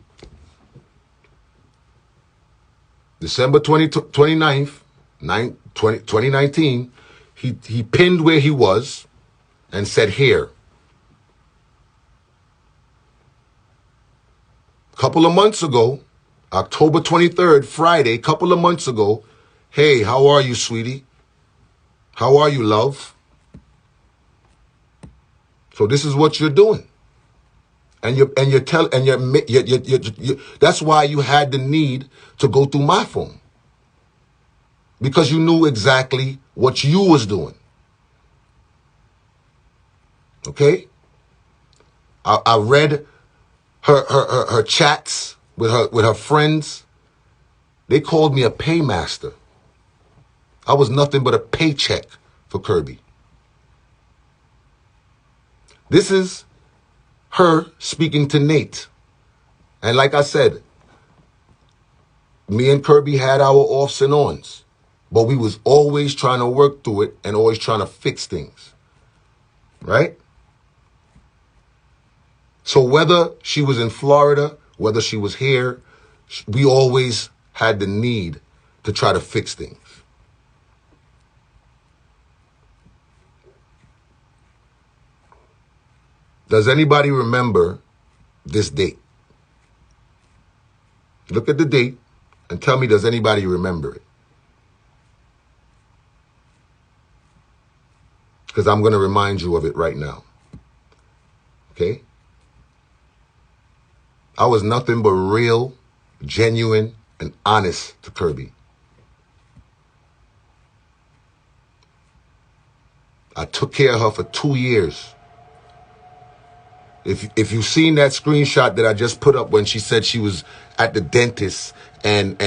December 29th, 2019, he pinned where he was and said here. A couple of months ago, October 23rd, Friday, a couple of months ago, hey, how are you, sweetie? How are you, love? So this is what you're doing. And that's why you had the need to go through my phone. Because you knew exactly what you was doing. Okay? I read her chats with her friends. They called me a paymaster. I was nothing but a paycheck for Kirby. This is her speaking to Nate. And like I said, me and Kirby had our offs and ons, but we was always trying to work through it and always trying to fix things. Right? So whether she was in Florida, whether she was here, we always had the need to try to fix things. Does anybody remember this date? Look at the date and tell me, does anybody remember it? Because I'm going to remind you of it right now. Okay? I was nothing but real, genuine, and honest to Kirby. I took care of her for 2 years. If you've seen that screenshot that I just put up when she said she was at the dentist and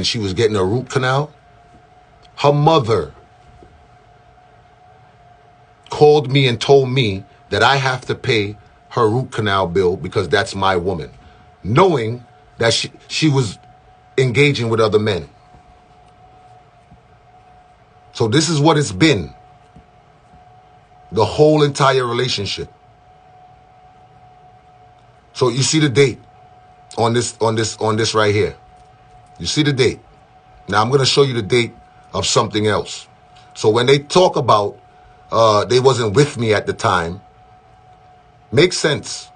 she was getting a root canal, her mother called me and told me that I have to pay her root canal bill because that's my woman, knowing that she was engaging with other men. So this is what it's been, the whole entire relationship. So you see the date on this right here. You see the date. Now I'm going to show you the date of something else. So when they talk about they wasn't with me at the time, makes sense.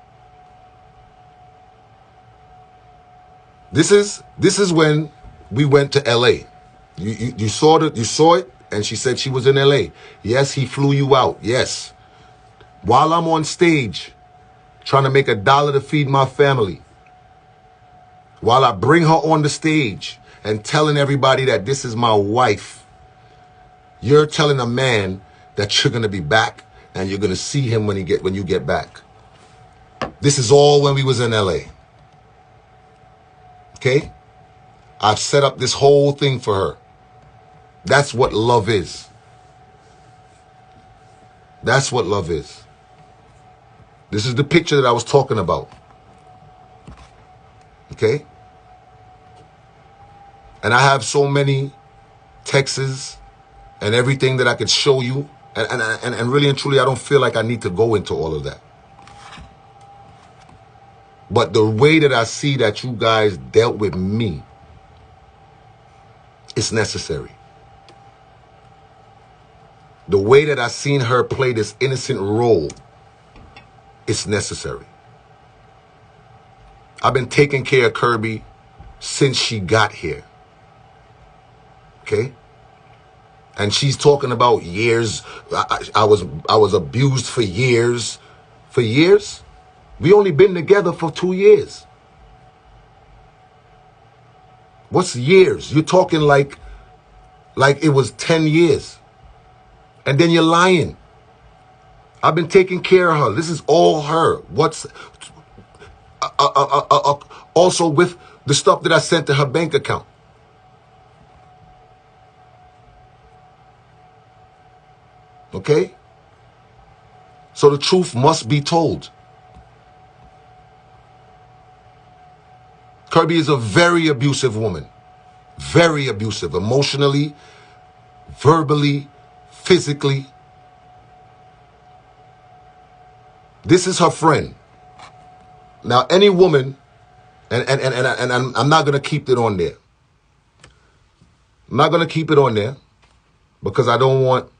This is when we went to LA. You saw it, and she said she was in LA. Yes, he flew you out. Yes. While I'm on stage trying to make $1 to feed my family, while I bring her on the stage and telling everybody that this is my wife. You're telling a man that you're going to be back and you're going to see him when you get back. This is all when we was in LA. Okay? I've set up this whole thing for her. That's what love is. That's what love is. This is the picture that I was talking about. Okay? And I have so many texts and everything that I could show you. And really and truly, I don't feel like I need to go into all of that. But the way that I see that you guys dealt with me, it's necessary. The way that I seen her play this innocent role, it's necessary. I've been taking care of Kirby since she got here. Okay? And she's talking about years. I was abused for years. For years? We only been together for 2 years. What's years? You're talking like it was 10 years. And then you're lying. I've been taking care of her. This is all her. What's also with the stuff that I sent to her bank account. Okay? So the truth must be told. Kirby is a very abusive woman. Very abusive. Emotionally, verbally, physically. This is her friend. Now, any woman, and I'm not going to keep it on there. I'm not going to keep it on there because I don't want...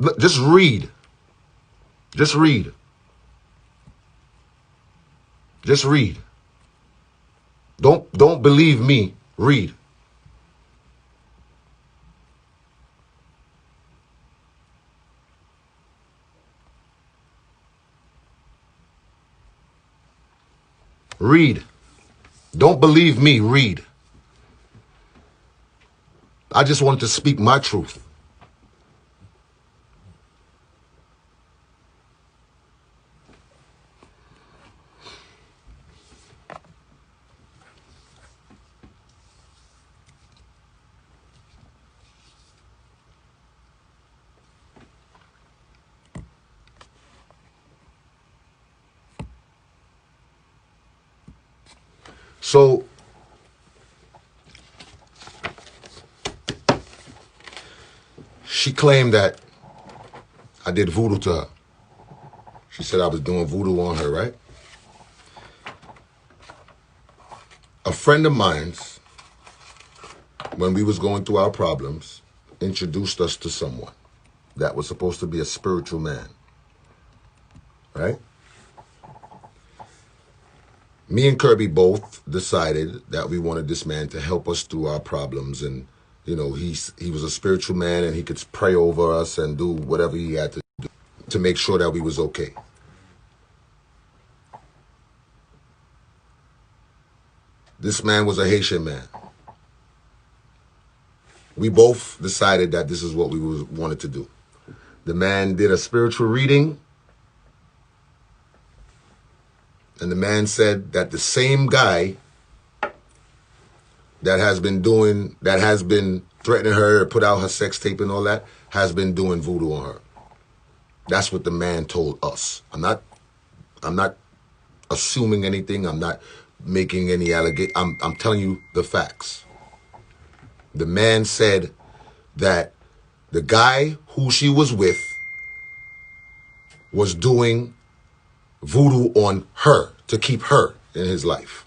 Look, just read. Just read. Just read. Don't believe me. Read. Read. Don't believe me. Read. I just wanted to speak my truth. So, she claimed that I did voodoo to her. She said I was doing voodoo on her, right? A friend of mine's, when we was going through our problems, introduced us to someone that was supposed to be a spiritual man, right? Me and Kirby both decided that we wanted this man to help us through our problems. And, you know, he was a spiritual man and he could pray over us and do whatever he had to do to make sure that we was okay. This man was a Haitian man. We both decided that this is what we wanted to do. The man did a spiritual reading. And the man said that the same guy that has been threatening her, put out her sex tape and all that, has been doing voodoo on her. That's what the man told us. I'm not assuming anything. I'm not making any allegation. I'm telling you the facts. The man said that the guy who she was with was doing voodoo on her to keep her in his life.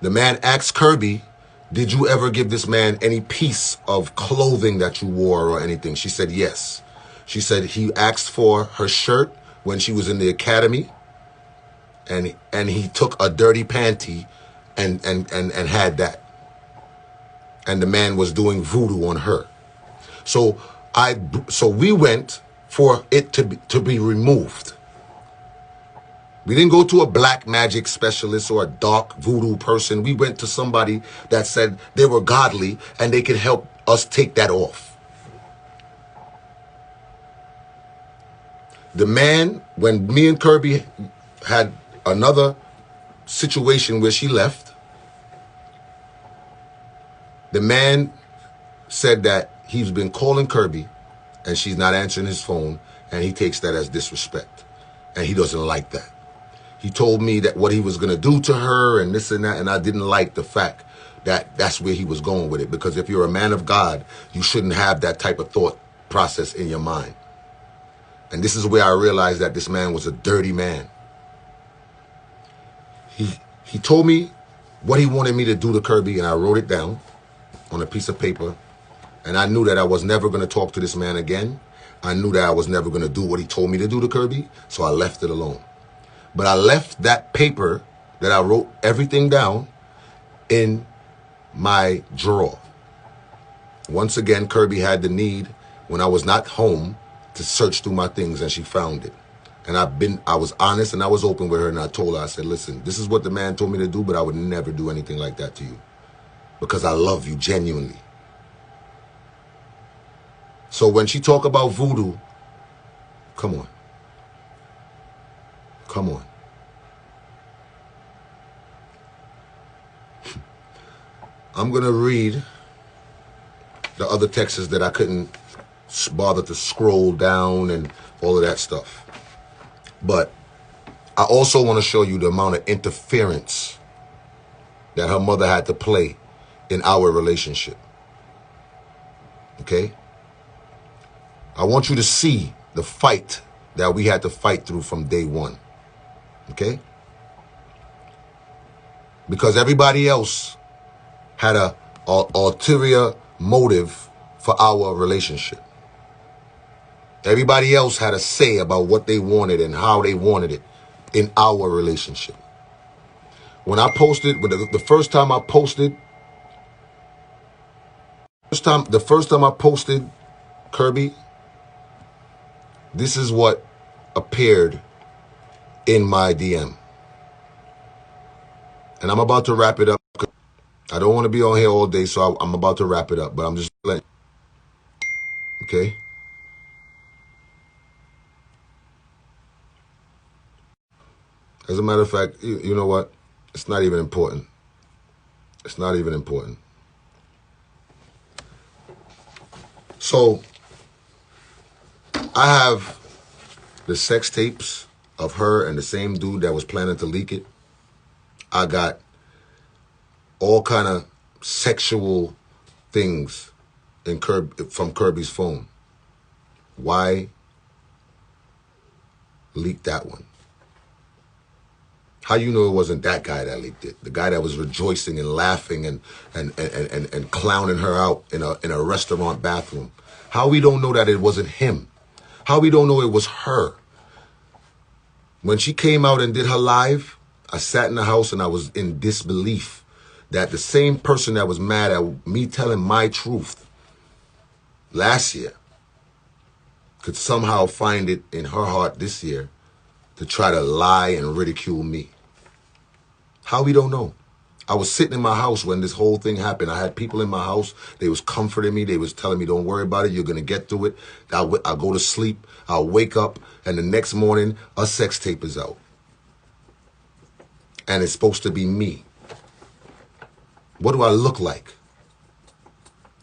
The man asked Kirby, did you ever give this man any piece of clothing that you wore or anything? She said yes. She said he asked for her shirt when she was in the academy, and he took a dirty panty and had that. And the man was doing voodoo on her. So we went for it to be removed. We didn't go to a black magic specialist or a dark voodoo person. We went to somebody that said they were godly and they could help us take that off. The man, when me and Kirby had another situation where she left, the man said that he's been calling Kirby and she's not answering his phone, and he takes that as disrespect, and he doesn't like that. He told me that what he was going to do to her and this and that, and I didn't like the fact that that's where he was going with it, because if you're a man of God, you shouldn't have that type of thought process in your mind. And this is where I realized that this man was a dirty man. He told me what he wanted me to do to Kirby, and I wrote it down on a piece of paper. And I knew that I was never going to talk to this man again. I knew that I was never going to do what he told me to do to Kirby, so I left it alone. But I left that paper that I wrote everything down in my drawer. Once again, Kirby had the need, when I was not home, to search through my things, and she found it. And I was honest and I was open with her, and I told her, I said, listen, this is what the man told me to do, but I would never do anything like that to you, because I love you genuinely. So when she talk about voodoo, come on. Come on. I'm going to read the other texts that I couldn't bother to scroll down and all of that stuff. But I also want to show you the amount of interference that her mother had to play in our relationship. Okay? I want you to see the fight that we had to fight through from day one. Okay? Because everybody else had a ulterior motive for our relationship. Everybody else had a say about what they wanted and how they wanted it in our relationship. When I posted, the first time I posted, the first time I posted Kirby, this is what appeared in my DM. And I'm about to wrap it up. I don't want to be on here all day, so I'm about to wrap it up, but I'm just letting, okay? As a matter of fact, you know what? It's not even important. It's not even important. So, I have the sex tapes of her and the same dude that was planning to leak it. I got all kind of sexual things from Kirby's phone. Why leak that one? How you know it wasn't that guy that leaked it? The guy that was rejoicing and laughing and clowning her out in a restaurant bathroom. How we don't know that it wasn't him? How we don't know it was her? When she came out and did her live, I sat in the house and I was in disbelief that the same person that was mad at me telling my truth last year could somehow find it in her heart this year to try to lie and ridicule me. How we don't know? I was sitting in my house when this whole thing happened. I had people in my house. They was comforting me. They was telling me, don't worry about it. You're going to get through it. I'll go to sleep. I'll wake up. And the next morning, a sex tape is out. And it's supposed to be me. What do I look like?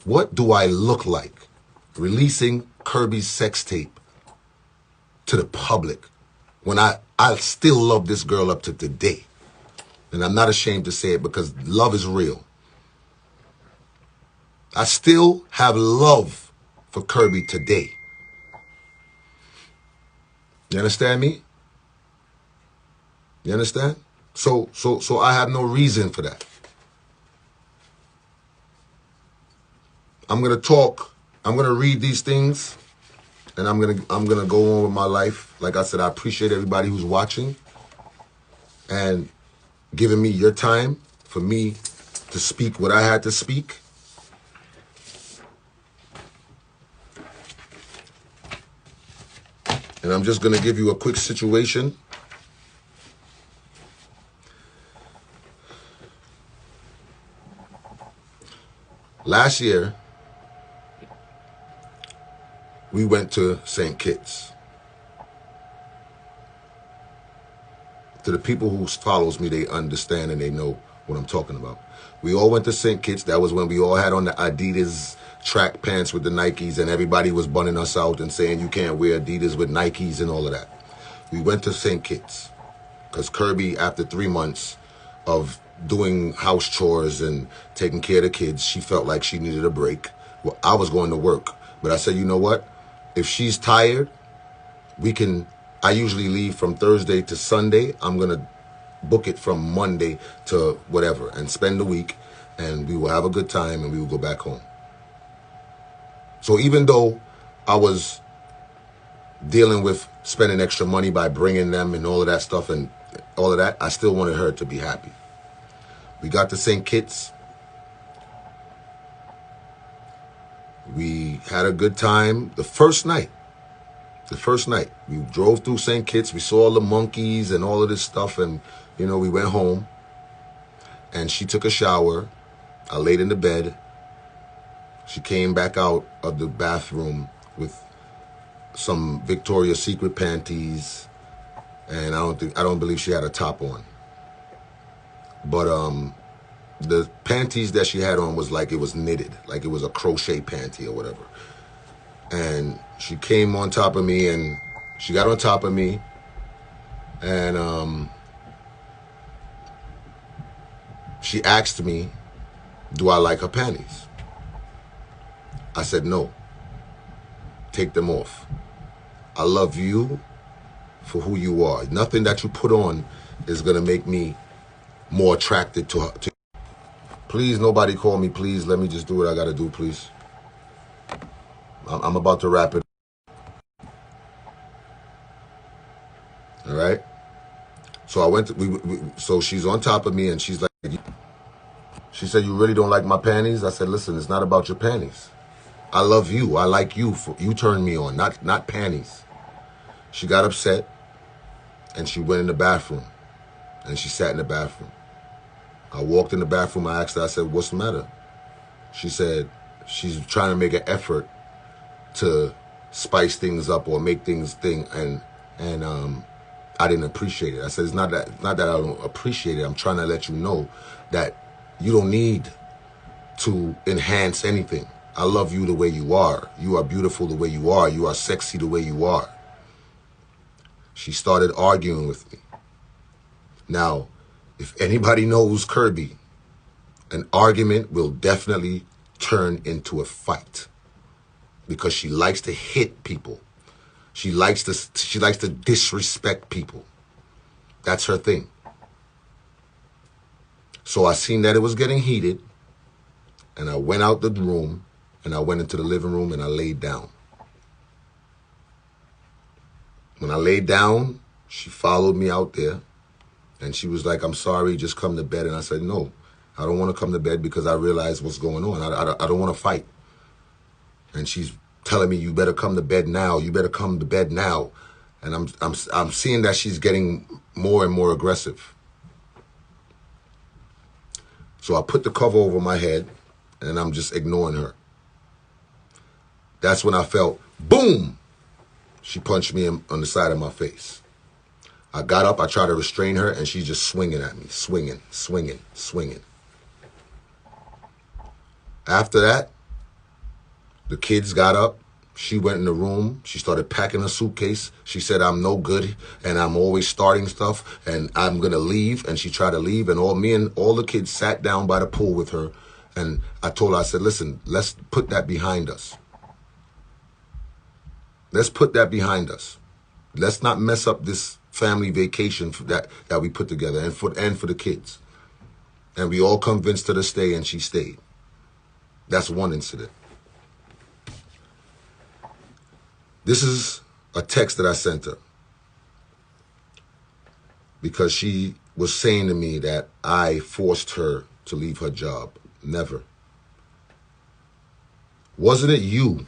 What do I look like releasing Kirby's sex tape to the public when I still love this girl up to today? And I'm not ashamed to say it because love is real. I still have love for Kirby today. You understand me? You understand? So I have no reason for that. I'm gonna talk. I'm gonna read these things, and I'm gonna go on with my life. Like I said, I appreciate everybody who's watching and giving me your time for me to speak what I had to speak. And I'm just going to give you a quick situation. Last year, we went to St. Kitts. To the people who follows me, they understand and they know what I'm talking about. We all went to St. Kitts. That was when we all had on the Adidas track pants with the Nikes, and everybody was bunning us out and saying you can't wear Adidas with Nikes and all of that. We went to St. Kitts because Kirby, after 3 months of doing house chores and taking care of the kids, she felt like she needed a break. Well, I was going to work, but I said, you know what? If she's tired, I usually leave from Thursday to Sunday. I'm going to book it from Monday to whatever and spend the week, and we will have a good time and we will go back home. So even though I was dealing with spending extra money by bringing them and all of that stuff and all of that, I still wanted her to be happy. We got to St. Kitts. We had a good time the first night. We drove through St. Kitts. We saw all the monkeys and all of this stuff. And, you know, we went home. And she took a shower. I laid in the bed. She came back out of the bathroom with some Victoria's Secret panties. And I don't believe she had a top on. But the panties that she had on was like it was knitted. Like it was a crochet panty or whatever. And she came on top of me, and she got on top of me, and she asked me, do I like her panties? I said, no. Take them off. I love you for who you are. Nothing that you put on is going to make me more attracted to her. Please, nobody call me, please. Let me just do what I got to do, please. I'm about to wrap it. All right. So I went to, so she's on top of me and she's like, she said, you really don't like my panties? I said, listen, it's not about your panties. I love you. I like you. You turned me on, not panties. She got upset and she went in the bathroom and she sat in the bathroom. I walked in the bathroom. I asked her, I said, what's the matter? She said, she's trying to make an effort to spice things up or make things and I didn't appreciate it. I said, it's not that I don't appreciate it. I'm trying to let you know that you don't need to enhance anything. I love you the way you are. You are beautiful the way you are. You are sexy the way you are. She started arguing with me. Now, if anybody knows Kirby, an argument will definitely turn into a fight. Because she likes to hit people. She likes to disrespect people. That's her thing. So I seen that it was getting heated, and I went out the room, and I went into the living room, and I laid down. When I laid down, she followed me out there, and she was like, I'm sorry, just come to bed. And I said, no, I don't want to come to bed because I realize what's going on. I don't want to fight. And she's telling me, you better come to bed now. You better come to bed now. And I'm seeing that she's getting more and more aggressive. So I put the cover over my head and I'm just ignoring her. That's when I felt, boom, she punched me on the side of my face. I got up, I tried to restrain her, and she's just swinging at me, swinging. After that, the kids got up. She went in the room. She started packing a suitcase. She said, I'm no good, and I'm always starting stuff, and I'm going to leave. And she tried to leave, and all the kids sat down by the pool with her. And I told her, I said, listen, let's put that behind us. Let's put that behind us. Let's not mess up this family vacation that we put together, and for the kids. And we all convinced her to stay, and she stayed. That's one incident. This is a text that I sent her because she was saying to me that I forced her to leave her job. Never. Wasn't it you?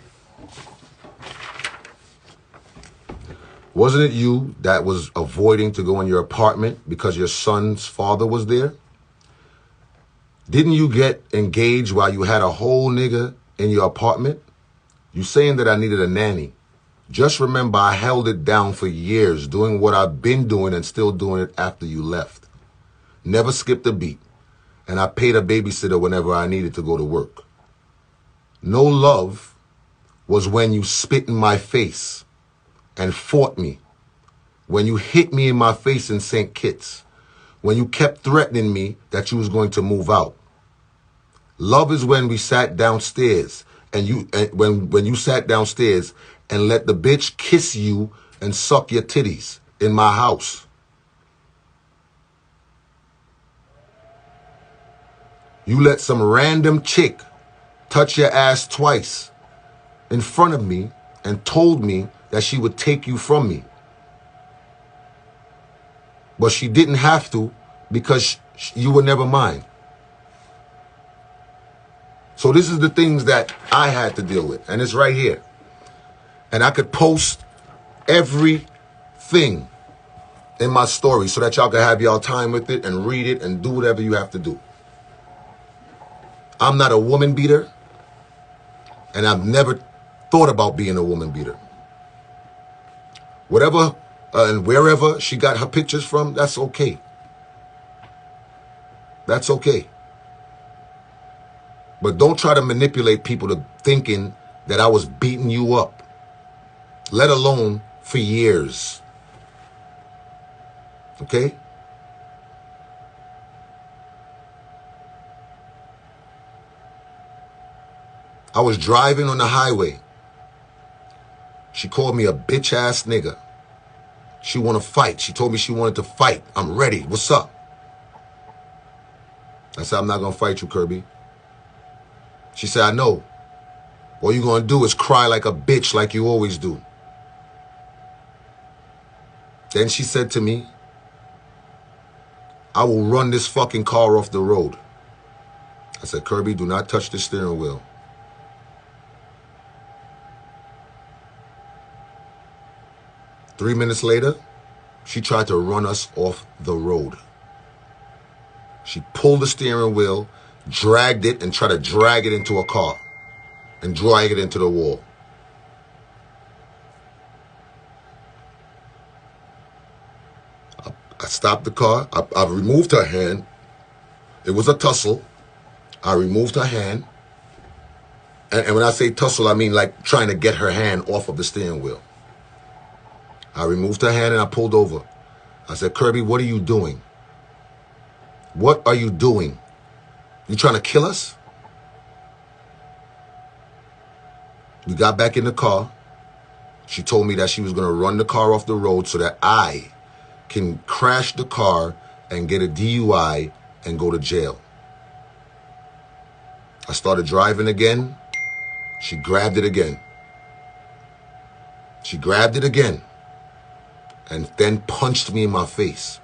Wasn't it you that was avoiding to go in your apartment because your son's father was there? Didn't you get engaged while you had a whole nigga in your apartment? You saying that I needed a nanny. Just remember I held it down for years, doing what I've been doing and still doing it after you left. Never skipped a beat. And I paid a babysitter whenever I needed to go to work. No love was when you spit in my face and fought me. When you hit me in my face in St. Kitts. When you kept threatening me that you was going to move out. Love is when we sat downstairs when you sat downstairs and let the bitch kiss you and suck your titties in my house. You let some random chick touch your ass twice in front of me and told me that she would take you from me. But she didn't have to because you were never mine. So this is the things that I had to deal with. And it's right here. And I could post everything in my story so that y'all can have y'all time with it and read it and do whatever you have to do. I'm not a woman beater. And I've never thought about being a woman beater. Whatever and wherever she got her pictures from, that's okay. That's okay. But don't try to manipulate people to thinking that I was beating you up, let alone for years. Okay? I was driving on the highway. She called me a bitch ass nigga. She want to fight. She told me she wanted to fight. I'm ready. What's up? I said, I'm not going to fight you, Kirby. She said, I know. All you're going to do is cry like a bitch like you always do. Then she said to me, I will run this fucking car off the road. I said, Kirby, do not touch the steering wheel. Three minutes later, she tried to run us off the road. She pulled the steering wheel, dragged it, and tried to drag it into a car and drag it into the wall. I stopped the car. I removed her hand. It was a tussle. I removed her hand. And when I say tussle, I mean like trying to get her hand off of the steering wheel. I removed her hand and I pulled over. I said, Kirby, what are you doing? What are you doing? You trying to kill us? We got back in the car. She told me that she was going to run the car off the road so that I can crash the car and get a DUI and go to jail. I started driving again. She grabbed it again. She grabbed it again and then punched me in my face.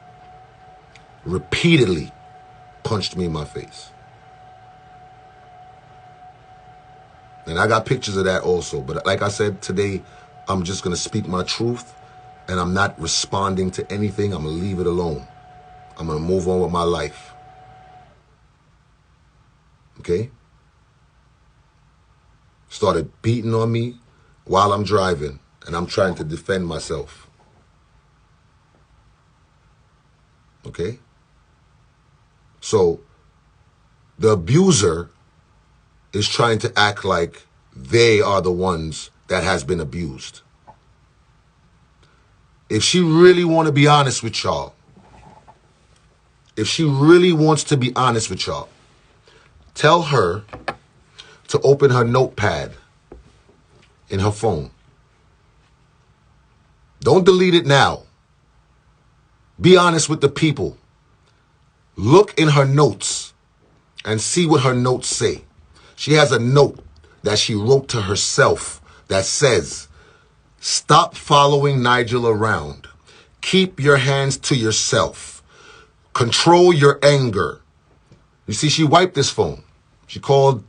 Repeatedly punched me in my face. And I got pictures of that also. But like I said, today, I'm just going to speak my truth. And I'm not responding to anything. I'm going to leave it alone. I'm going to move on with my life. Okay? Started beating on me while I'm driving. And I'm trying to defend myself. Okay? So, the abuser is trying to act like they are the ones that has been abused. If she really want to be honest with y'all, if she really wants to be honest with y'all, tell her to open her notepad in her phone. Don't delete it now. Be honest with the people. Look in her notes and see what her notes say. She has a note that she wrote to herself that says, stop following Nigel around. Keep your hands to yourself. Control your anger. You see, she wiped this phone. She called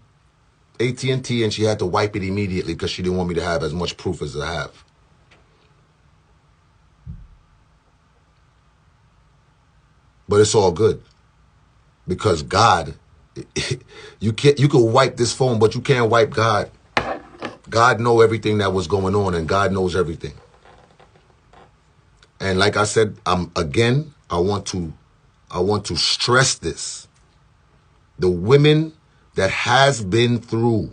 AT&T and she had to wipe it immediately because she didn't want me to have as much proof as I have. But it's all good because God You can't. You can wipe this phone, but you can't wipe God. God knows everything that was going on, and God knows everything. And like I said, I want to stress this. The women that has been through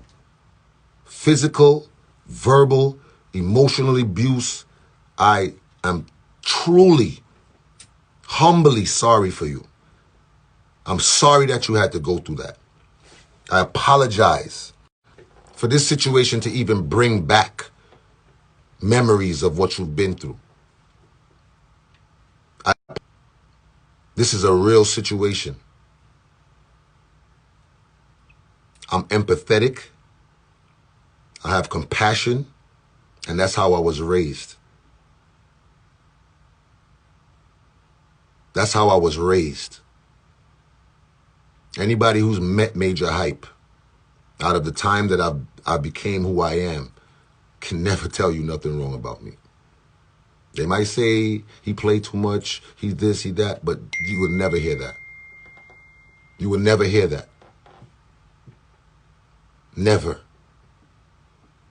physical, verbal, emotional abuse, I am truly, humbly sorry for you. I'm sorry that you had to go through that. I apologize for this situation to even bring back memories of what you've been through. This is a real situation. I'm empathetic. I have compassion, and that's how I was raised. That's how I was raised. Anybody who's met Majah Hype out of the time that I became who I am can never tell you nothing wrong about me. They might say he played too much, he's this, he that, but you would never hear that. You would never hear that. Never.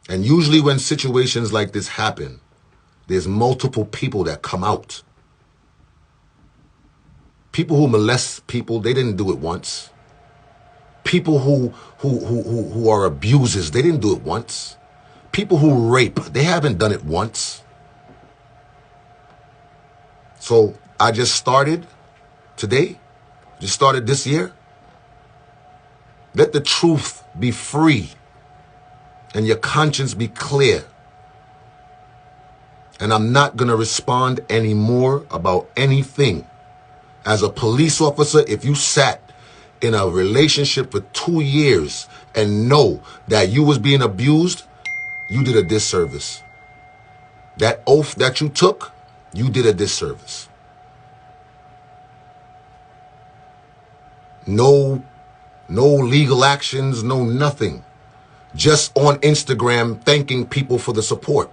And usually when situations like this happen, there's multiple people that come out. People who molest people, they didn't do it once. People who are abusers, they didn't do it once. People who rape, they haven't done it once. So I just started today, just started this year. Let the truth be free and your conscience be clear. And I'm not going to respond anymore about anything. As a police officer, if you sat in a relationship for 2 years and know that you was being abused, you did a disservice. That oath that you took, you did a disservice. No legal actions, no nothing. Just on Instagram thanking people for the support.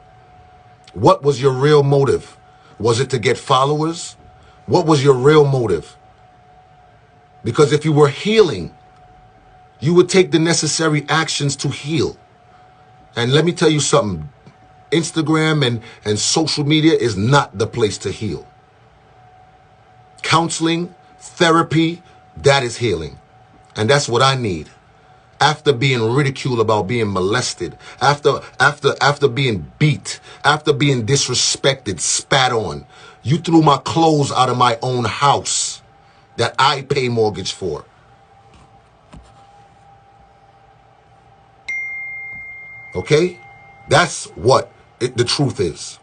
What was your real motive? Was it to get followers? What was your real motive? Because if you were healing, you would take the necessary actions to heal. And let me tell you something. Instagram and social media is not the place to heal. Counseling, therapy, that is healing. And that's what I need. After being ridiculed about being molested, after being beat, after being disrespected, spat on, you threw my clothes out of my own house that I pay mortgage for. Okay? That's what the truth is.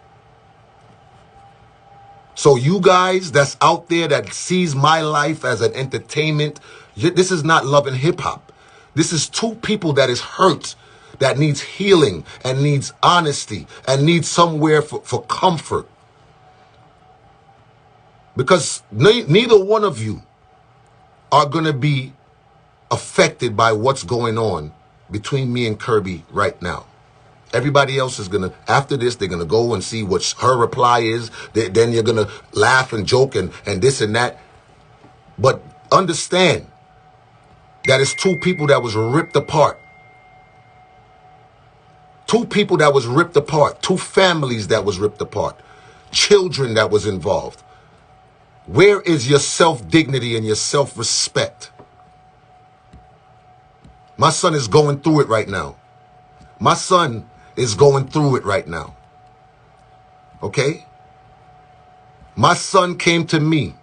So you guys that's out there that sees my life as an entertainment, this is not Love and Hip Hop. This is two people that is hurt, that needs healing and needs honesty and needs somewhere for comfort. Because neither one of you are going to be affected by what's going on between me and Kirby right now. Everybody else is going to, after this, they're going to go and see what her reply is. Then you're going to laugh and joke and this and that. But understand that it's two people that was ripped apart. Two people that was ripped apart. Two families that was ripped apart. Children that was involved. Where is your self-dignity and your self-respect? My son is going through it right now. My son is going through it right now. Okay? My son came to me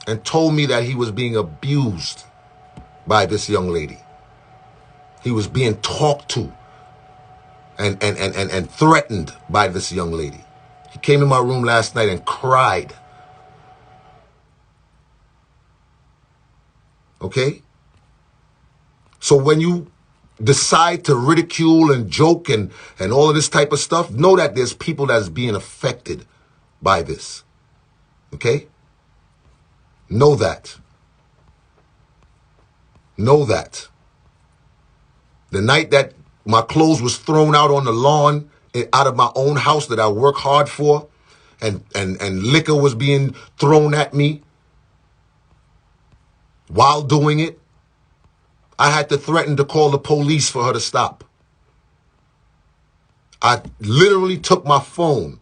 and told me that he was being abused by this young lady. He was being talked to and threatened by this young lady. He came in my room last night and cried. Okay? So when you decide to ridicule and joke and all of this type of stuff, know that there's people that's being affected by this. Okay? Know that. Know that. The night that my clothes was thrown out on the lawn, out of my own house that I work hard for, and liquor was being thrown at me while doing it, I had to threaten to call the police for her to stop. I literally took my phone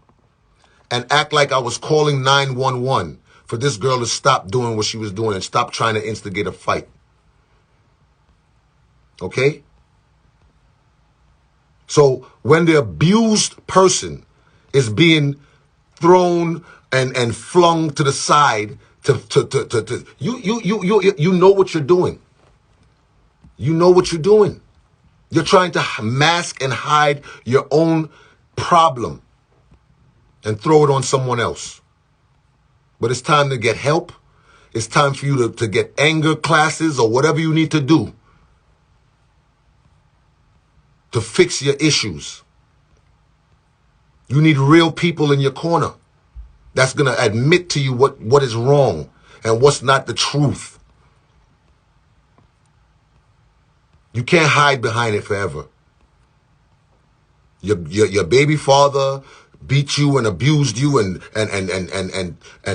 and act like I was calling 911 for this girl to stop doing what she was doing and stop trying to instigate a fight. Okay? So when the abused person is being thrown and flung to the side you know what you're doing. You know what you're doing. You're trying to mask and hide your own problem and throw it on someone else. But it's time to get help. It's time for you to get anger classes or whatever you need to do to fix your issues. You need real people in your corner that's going to admit to you what is wrong and what's not the truth. You can't hide behind it forever. Your baby father beat you and abused you and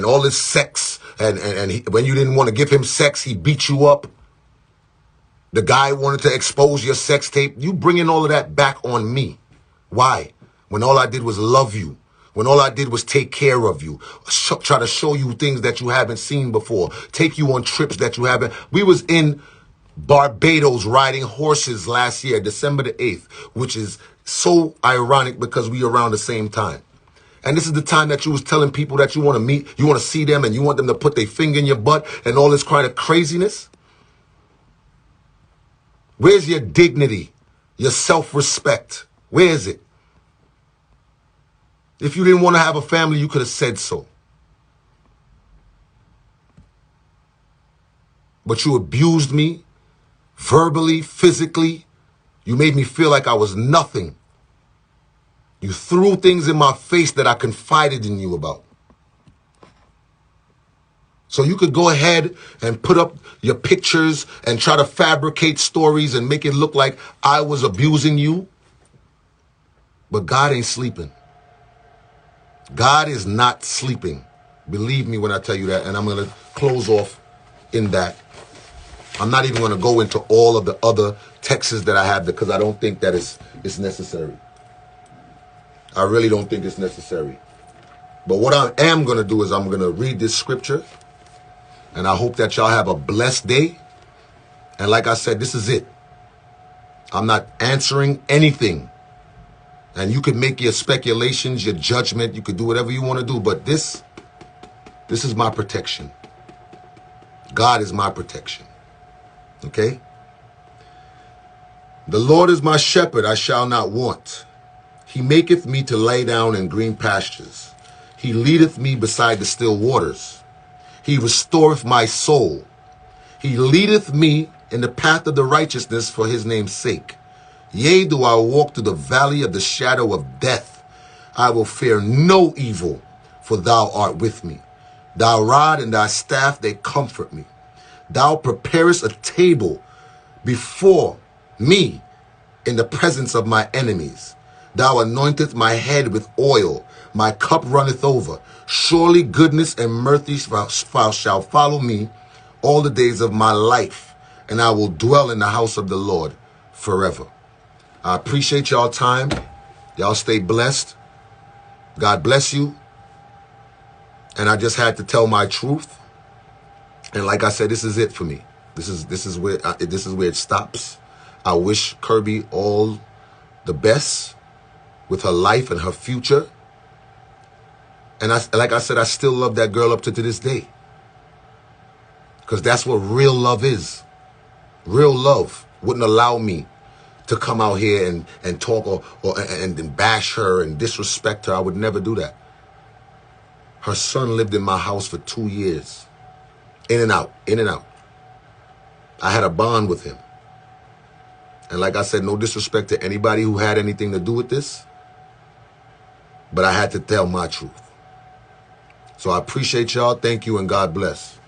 all this sex and when you didn't want to give him sex, he beat you up. The guy wanted to expose your sex tape. You bringing all of that back on me. Why? When all I did was love you. When all I did was take care of you. Try to show you things that you haven't seen before. Take you on trips that you haven't. We was in Barbados riding horses last year, December the 8th, which is so ironic because we around the same time. And this is the time that you was telling people that you want to meet, you want to see them, and you want them to put their finger in your butt and all this kind of craziness. Where's your dignity, your self-respect? Where is it? If you didn't want to have a family, you could have said so. But you abused me. Verbally, physically, you made me feel like I was nothing. You threw things in my face that I confided in you about. So you could go ahead and put up your pictures and try to fabricate stories and make it look like I was abusing you. But God ain't sleeping. God is not sleeping. Believe me when I tell you that. And I'm going to close off in that. I'm not even going to go into all of the other texts that I have because I don't think that it's necessary. I really don't think it's necessary. But what I am going to do is I'm going to read this scripture. And I hope that y'all have a blessed day. And like I said, this is it. I'm not answering anything. And you can make your speculations, your judgment. You could do whatever you want to do. But this is my protection. God is my protection. Okay? The Lord is my shepherd, I shall not want. He maketh me to lay down in green pastures. He leadeth me beside the still waters. He restoreth my soul. He leadeth me in the path of the righteousness for his name's sake. Yea, though I walk through the valley of the shadow of death, I will fear no evil, for thou art with me. Thy rod and thy staff, they comfort me. Thou preparest a table before me in the presence of my enemies. Thou anointest my head with oil. My cup runneth over. Surely goodness and mercy shall follow me all the days of my life, and I will dwell in the house of the Lord forever. I appreciate y'all time. Y'all stay blessed. God bless you. And I just had to tell my truth. And like I said, this is it for me. This is where it stops. I wish Kirby all the best with her life and her future. And like I said, I still love that girl up to this day. Because that's what real love is. Real love wouldn't allow me to come out here and talk and bash her and disrespect her. I would never do that. Her son lived in my house for 2 years. In and out, in and out. I had a bond with him. And like I said, no disrespect to anybody who had anything to do with this. But I had to tell my truth. So I appreciate y'all. Thank you and God bless.